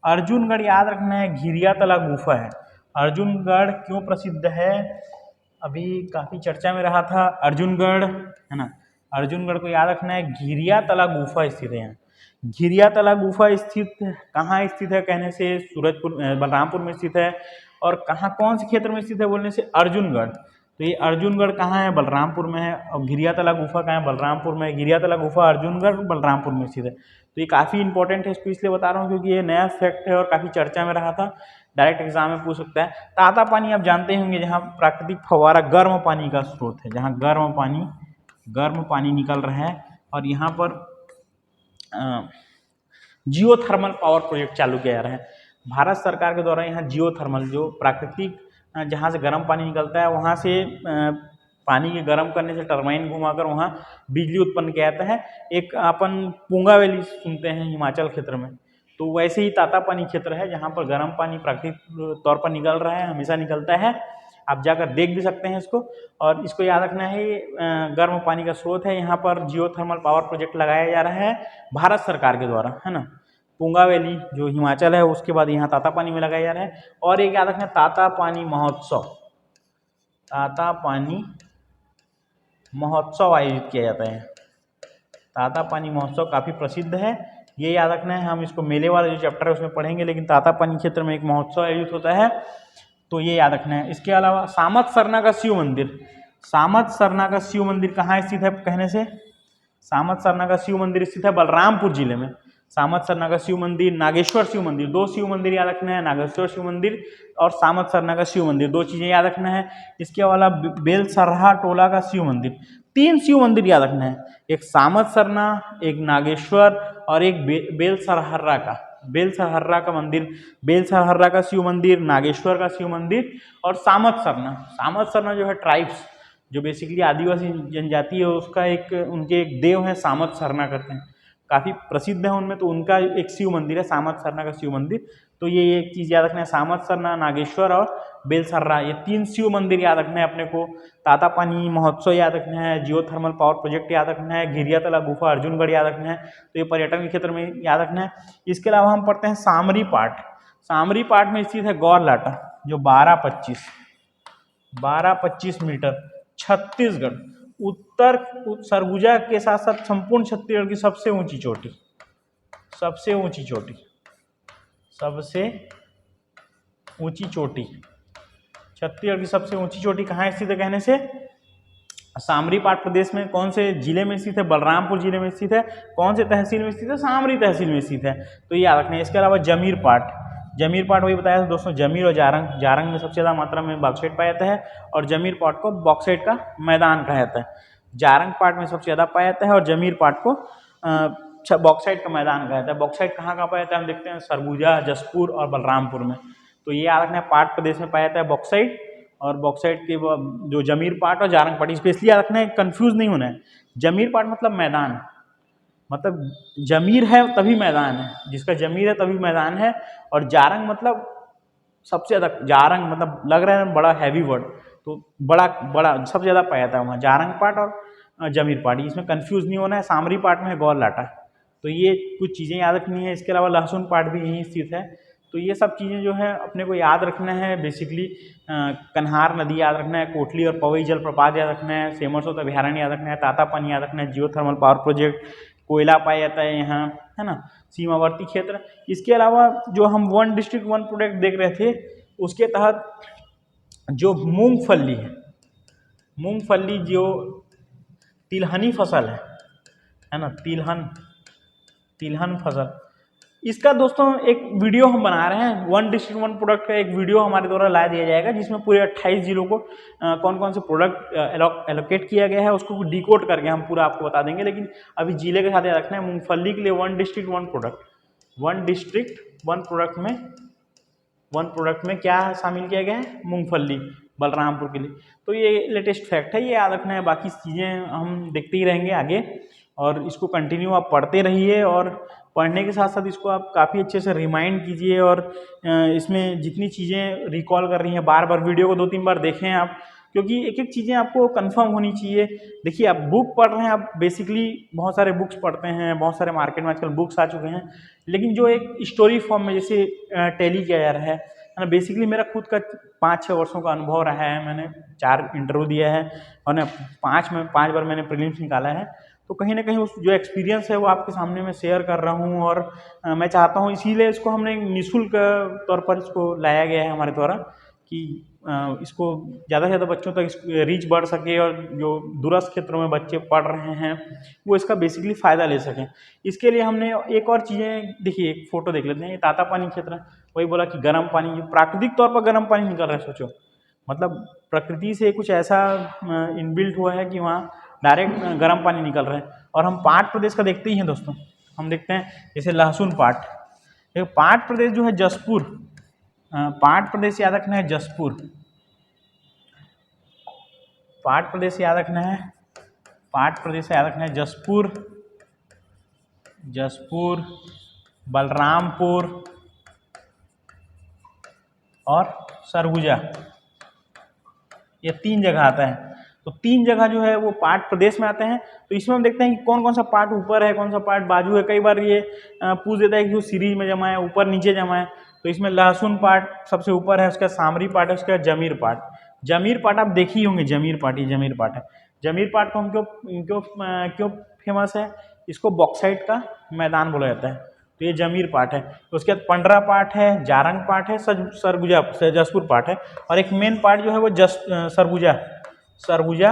अर्जुनगढ़ याद रखना है, घिरियातला गुफा है। अर्जुनगढ़ क्यों प्रसिद्ध है, अभी काफ़ी चर्चा में रहा था अर्जुनगढ़, है ना। अर्जुनगढ़ को याद रखना है, घिरियातला गुफा स्थित है यहाँ। घिरियातला गुफा स्थित कहाँ स्थित है कहने से बलरामपुर में स्थित है। और कहाँ, कौन से क्षेत्र में स्थित है बोलने से अर्जुनगढ़। तो ये अर्जुनगढ़ कहाँ है? बलरामपुर में है। और घिरियातला गुफा कहाँ है? बलरामपुर में। घिरियातला गुफा अर्जुनगढ़ बलरामपुर में स्थित है। तो ये काफ़ी इंपॉर्टेंट है, इसको इसलिए बता रहा हूँ क्योंकि ये नया फैक्ट है और काफ़ी चर्चा में रहा था। डायरेक्ट एग्जाम में पूछ सकता है। ताता पानी आप जानते होंगे, जहाँ प्राकृतिक फव्वारा गर्म पानी का स्रोत है, जहाँ गर्म पानी निकल रहा है। और यहाँ पर जियोथर्मल पावर प्रोजेक्ट चालू किया जा रहा है भारत सरकार के द्वारा। यहाँ जियोथर्मल जो प्राकृतिक जहाँ से गर्म पानी निकलता है, वहाँ से पानी के गर्म करने से टरबाइन घुमाकर वहाँ बिजली उत्पन्न किया जाता है। एक अपन पूंगा वैली सुनते हैं हिमाचल क्षेत्र में, तो वैसे ही ताता पानी क्षेत्र है जहाँ पर गर्म पानी प्राकृतिक तौर पर निकल रहा है, हमेशा निकलता है। आप जाकर देख भी सकते हैं इसको। और इसको याद रखना है, गर्म पानी का स्रोत है। यहाँ पर जियोथर्मल पावर प्रोजेक्ट लगाया जा रहा है भारत सरकार के द्वारा, है ना। पूंगा वैली जो हिमाचल है, उसके बाद यहाँ ताता पानी में लगाया जा रहा है। और एक याद रखना, ताता पानी महोत्सव, ताता पानी महोत्सव आयोजित किया जाता है। ताता पानी महोत्सव काफ़ी प्रसिद्ध है, ये याद रखना है। हम इसको मेले वाला जो चैप्टर है उसमें पढ़ेंगे, लेकिन ताता पानी क्षेत्र में एक महोत्सव आयोजित होता है, तो ये याद रखना है। इसके अलावा सामत सरना का शिव मंदिर, सामत सरना का शिव मंदिर कहाँ स्थित है कहने से, सामत सरना का शिव मंदिर स्थित है बलरामपुर जिले में। सामत सरना का शिव मंदिर, नागेश्वर शिव मंदिर, 2 शिव मंदिर याद रखना है, नागेश्वर शिव मंदिर और सामत सरना का शिव मंदिर, 2 चीज़ें याद रखना है। इसके अलावा बेलसरहा टोला का शिव मंदिर, 3 शिव मंदिर याद रखना है, एक सामत सरना, एक नागेश्वर और एक बेलसरहर्रा का मंदिर, बेलसरहर्रा का शिव मंदिर, नागेश्वर का शिव मंदिर और सामत सरना। सामत सरना जो है ट्राइब्स, जो बेसिकली आदिवासी जनजाति है, उसका उनके एक देव है सामत सरना करते हैं, काफ़ी प्रसिद्ध है उनमें। तो उनका एक शिव मंदिर है सामत सरना का शिव मंदिर। तो ये एक चीज़ याद रखना है, सामत सरना, नागेश्वर और बेलसर्रा, ये 3 शिव मंदिर याद रखना है अपने को। ताता पानी महोत्सव याद रखना है, जियोथर्मल पावर प्रोजेक्ट याद रखना है, घिरियातला गुफा अर्जुनगढ़ याद रखना है। तो ये पर्यटन के क्षेत्र में याद रखना है। इसके अलावा हम पढ़ते हैं सामरी पाट। सामरी पाट में स्थित है गौरलाटा, जो 12-25 मीटर, छत्तीसगढ़ उत्तर सरगुजा के साथ साथ संपूर्ण छत्तीसगढ़ की सबसे ऊंची चोटी, सबसे ऊंची चोटी छत्तीसगढ़ की सबसे ऊंची चोटी कहाँ स्थित है कहने से सामरी पाट प्रदेश में कौन से जिले में स्थित है? बलरामपुर जिले में स्थित है। कौन से तहसील में स्थित है? सामरी तहसील में स्थित है। तो ये याद रखना है। इसके अलावा जमीर पाट, जमीर पाट वही बताया था दोस्तों, जमीर और जारंग, जारंग में सबसे ज़्यादा मात्रा में बॉक्साइट पाया जाता है और जमीर पाट को बॉक्साइट का मैदान कहा जाता है। जारंग पाट में सबसे ज़्यादा पाया जाता है और जमीर पाट को बॉक्साइट का मैदान कहा जाता है। बॉक्साइट कहाँ कहाँ पाया जाता है हम देखते हैं, सरगुजा, जसपुर और बलरामपुर में। तो ये याद रखना है, पाट प्रदेश में पाया जाता है बॉक्साइट, और बॉक्साइट के जो जमीर पाट और जारंग पाट, स्पेशली याद रखना है, कंफ्यूज नहीं होना है। जमीर पाट मतलब मैदान, मतलब जमीर है तभी मैदान है, जिसका जमीर है तभी मैदान है। और जारंग मतलब सबसे ज़्यादा, जारंग मतलब लग रहा है बड़ा हैवी वर्ड, तो बड़ा बड़ा सबसे ज़्यादा पाया जाता है वहाँ जारंग पाट और जमीर पाट। इसमें कंफ्यूज नहीं होना है। सामरी पाट में है गौर लाटा। तो ये कुछ चीज़ें याद रखनी है। इसके अलावा लहसुन पाट भी यहीं स्थित है। तो ये सब चीज़ें जो है अपने को याद रखना है। बेसिकली कन्हार नदी याद रखना है, कोटली और पवई जलप्रपात याद रखना है, सेमरसोत अभयारण्य याद रखना है, तातापानी याद रखना है, जियोथर्मल पावर प्रोजेक्ट, कोयला पाया जाता है यहाँ, है ना, सीमावर्ती क्षेत्र। इसके अलावा जो हम वन डिस्ट्रिक्ट वन प्रोडक्ट देख रहे थे, उसके तहत जो मूंगफली है, मूंगफली जो तिलहनी फसल है ना, तिलहन फसल, इसका दोस्तों एक वीडियो हम बना रहे हैं। वन डिस्ट्रिक्ट वन प्रोडक्ट का एक वीडियो हमारे द्वारा ला दिया जाएगा, जिसमें पूरे 28 जिलों को कौन कौन से प्रोडक्ट एलोकेट किया गया है, उसको डिकोड करके हम पूरा आपको बता देंगे। लेकिन अभी जिले के साथ याद रखना है, मूंगफली के लिए one district one product, one district one product में क्या शामिल किया गया है? मूंगफली, बलरामपुर के लिए। तो ये लेटेस्ट फैक्ट है, ये याद रखना है। बाकी चीज़ें हम देखते ही रहेंगे आगे, और इसको कंटिन्यू आप पढ़ते रहिए, और पढ़ने के साथ साथ इसको आप काफ़ी अच्छे से रिमाइंड कीजिए। और इसमें जितनी चीज़ें रिकॉल कर रही हैं, बार बार वीडियो को 2-3 बार देखें आप, क्योंकि एक एक चीज़ें आपको कंफर्म होनी चाहिए। देखिए, आप बुक पढ़ रहे हैं, आप बेसिकली बहुत सारे बुक्स पढ़ते हैं, बहुत सारे मार्केट में आजकल बुक्स आ चुके हैं, लेकिन जो एक स्टोरी फॉर्म में जैसे टैली किया जा रहा है ना, बेसिकली मेरा खुद का 5-6 वर्षों का अनुभव रहा है। मैंने 4 इंटरव्यू दिया है और ना 5 बार मैंने प्रीलिम्स निकाला है। तो कहीं ना कहीं उस जो एक्सपीरियंस है वो आपके सामने मैं शेयर कर रहा हूँ, और मैं चाहता हूँ, इसीलिए इसको हमने निःशुल्क तौर पर इसको लाया गया है हमारे द्वारा, कि इसको ज़्यादा से ज़्यादा बच्चों तक रीच बढ़ सके, और जो दूरस्थ क्षेत्रों में बच्चे पढ़ रहे हैं वो इसका बेसिकली फ़ायदा ले सकें। इसके लिए हमने एक और चीज़ें, देखिए एक फ़ोटो देख लेते हैं। ये तातापानी क्षेत्र है, वही बोला कि गर्म पानी, जो प्राकृतिक तौर पर गर्म पानी निकल रहा है। सोचो, मतलब प्रकृति से कुछ ऐसा इनबिल्ट हुआ है कि वहाँ डायरेक्ट गर्म पानी निकल रहा है। और हम पाट प्रदेश का देखते ही हैं दोस्तों, हम देखते हैं जैसे लहसुन पाट, एक पाट प्रदेश जो है जसपुर, पाट प्रदेश याद रखना है, जसपुर, पाट प्रदेश याद रखना है, पाट प्रदेश याद रखना है, जसपुर, जसपुर, बलरामपुर और सरगुजा, ये 3 जगह आता है। तो 3 जगह जो है वो पाट प्रदेश में आते हैं। तो इसमें हम देखते हैं कि कौन कौन सा पार्ट ऊपर है, कौन सा पार्ट बाजू है। कई बार ये पूछ देता है कि जो सीरीज में जमा है, ऊपर नीचे जमा है। तो इसमें लहसुन पार्ट सबसे ऊपर है, उसका सामरी पार्ट है, उसका जमीर पार्ट। जमीर पार्ट आप देखे ही होंगे, जमीर पार्ट, ये जमीर पार्ट है। जमीर पार्ट को हम क्यों फेमस है? इसको बॉक्साइट का मैदान बोला जाता है। तो ये जमीर पार्ट है। तो उसके बाद पंडरा पार्ट है, जारंग पार्ट है, सरगुजा जसपुर पार्ट है, और एक मेन पार्ट जो है वो सरगुजा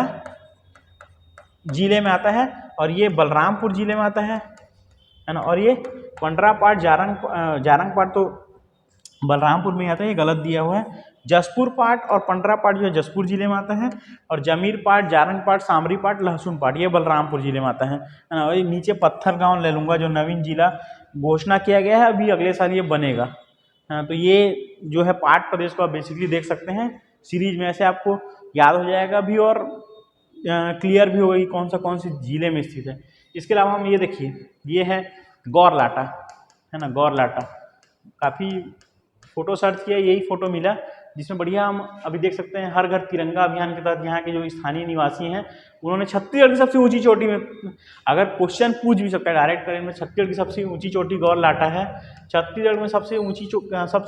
जिले में आता है, और ये बलरामपुर जिले में आता है ना। और ये पंडरा पार्ट, जारंग पार्ट तो बलरामपुर में आता है, ये गलत दिया हुआ है। जसपुर पार्ट और पंडरा पार्ट जो है जसपुर जिले में आता है, और जमीर पार्ट, जारंग पार्ट, सामरी पार्ट, लहसुन पार्ट ये बलरामपुर जिले में आता है ना। और ये नीचे पत्थर गाँव ले लूँगा, जो नवीन जिला घोषणा किया गया है, अभी अगले साल ये बनेगा। तो ये जो है पाट प्रदेश को आप बेसिकली देख सकते हैं सीरीज में, ऐसे आपको याद हो जाएगा भी, और क्लियर भी होगा कि कौन से जिले में स्थित है। इसके अलावा हम ये देखिए, ये है गौर लाटा, है ना, गौर लाटा। काफ़ी फ़ोटो सर्च किया, यही फ़ोटो मिला, जिसमें बढ़िया हम अभी देख सकते हैं हर घर तिरंगा अभियान के तहत यहाँ के जो स्थानीय निवासी हैं, उन्होंने छत्तीसगढ़ की सबसे ऊंची चोटी में, अगर क्वेश्चन पूछ भी सकता है डायरेक्ट करेंट में, छत्तीसगढ़ की सबसे ऊंची चोटी गौर लाटा है। छत्तीसगढ़ में सबसे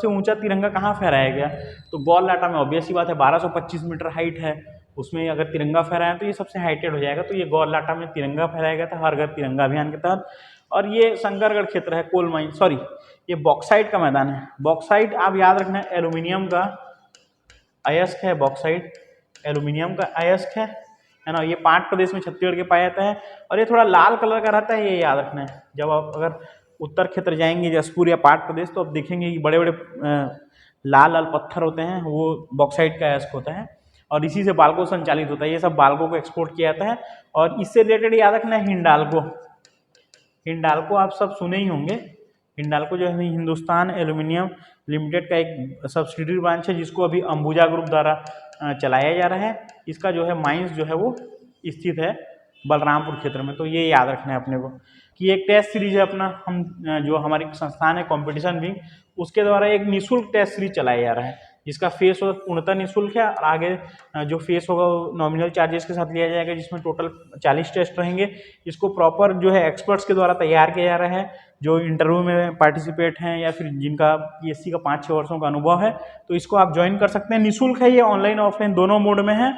ऊंचा तिरंगा कहाँ फहराया गया? तो गौर लाटा में। ऑब्वियस सी बात है, 1225 मीटर हाइट है, उसमें अगर तिरंगा फहराया तो ये सबसे हाइटेड हो जाएगा। तो ये गौर लाटा में तिरंगा फहराया गया था हर घर तिरंगा अभियान के तहत। और ये शंकरगढ़ क्षेत्र है, कोल माइन, सॉरी ये बॉक्साइट का मैदान है। बॉक्साइट आप याद रखना है, एल्यूमिनियम का अयस्क है बॉक्साइट, एल्यूमिनियम का अयस्क है। है ना। ये 5 प्रदेश में छत्तीसगढ़ के पाया जाता है और ये थोड़ा लाल कलर का रहता है, ये याद रखना है। जब आप अगर उत्तर क्षेत्र जाएंगे जसपुर या 5 प्रदेश तो आप देखेंगे कि बड़े बड़े लाल लाल पत्थर होते हैं, वो बॉक्साइट का अयस्क होता है और इसी से बाल्को संचालित होता है। ये सब बाल्को को एक्सपोर्ट किया जाता है। और इससे रिलेटेड याद रखना है हिंडाल्को। हिंडाल्को आप सब सुने ही होंगे। हिंडाल्को जो है हिंदुस्तान एल्यूमिनियम लिमिटेड का एक सब्सिडरी ब्रांच है, जिसको अभी अंबुजा ग्रुप द्वारा चलाया जा रहा है। इसका जो है माइंस जो है वो स्थित है बलरामपुर क्षेत्र में। तो ये याद रखना है अपने को कि एक टेस्ट सीरीज है अपना, हम जो हमारी संस्थान है कॉम्पिटिशन विंग, उसके द्वारा एक निःशुल्क टेस्ट सीरीज चलाया जा रहा है, जिसका फेस होगा पूर्णतः निःशुल्क है और आगे जो फेस होगा वो नॉमिनल चार्जेस के साथ लिया जाएगा, जिसमें टोटल 40 टेस्ट रहेंगे। इसको प्रॉपर जो है एक्सपर्ट्स के द्वारा तैयार किया जा रहा है, जो इंटरव्यू में पार्टिसिपेट हैं या फिर जिनका पीएससी का 5-6 वर्षों का अनुभव है, तो इसको आप ज्वाइन कर सकते हैं। निःशुल्क है, ये ऑनलाइन ऑफलाइन दोनों मोड में है।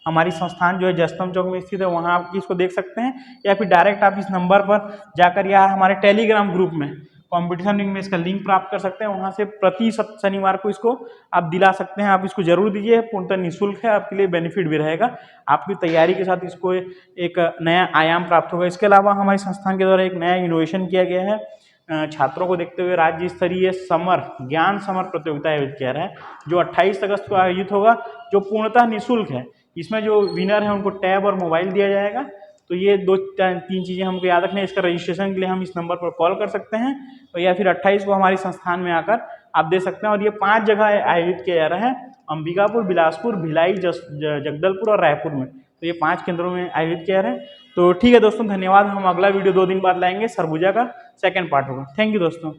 हमारी संस्थान जो है जस्तम चौक में स्थित है, वहाँ आप इसको देख सकते हैं या फिर डायरेक्ट आप इस नंबर पर जाकर या हमारे टेलीग्राम ग्रुप में कॉम्पिटिशन विंग में इसका लिंक प्राप्त कर सकते हैं। वहाँ से प्रति शनिवार को इसको आप दिला सकते हैं। आप इसको जरूर दीजिए, पूर्णतः निःशुल्क है, आपके लिए बेनिफिट भी रहेगा। आपकी तैयारी के साथ इसको एक नया आयाम प्राप्त होगा। इसके अलावा हमारी संस्थान के द्वारा एक नया इनोवेशन किया गया है। छात्रों को देखते हुए राज्य स्तरीय ज्ञान समर प्रतियोगिता आयोजित किया रहा है, जो 28 अगस्त को आयोजित होगा, जो पूर्णतः निःशुल्क है। इसमें जो विनर है उनको टैब और मोबाइल दिया जाएगा। तो ये 2-3 चीज़ें हमको याद रखना है। इसका रजिस्ट्रेशन के लिए हम इस नंबर पर कॉल कर सकते हैं और या फिर 28 को हमारी संस्थान में आकर आप दे सकते हैं। और ये 5 जगह आयोजित किया जा रहा है, अंबिकापुर, बिलासपुर, भिलाई, जगदलपुर और रायपुर में। तो ये 5 केंद्रों में आयोजित किया जा रहा है। तो ठीक है दोस्तों, धन्यवाद। हम अगला वीडियो 2 दिन बाद लाएंगे, सरगुजा का सेकंड पार्ट होगा। थैंक यू दोस्तों।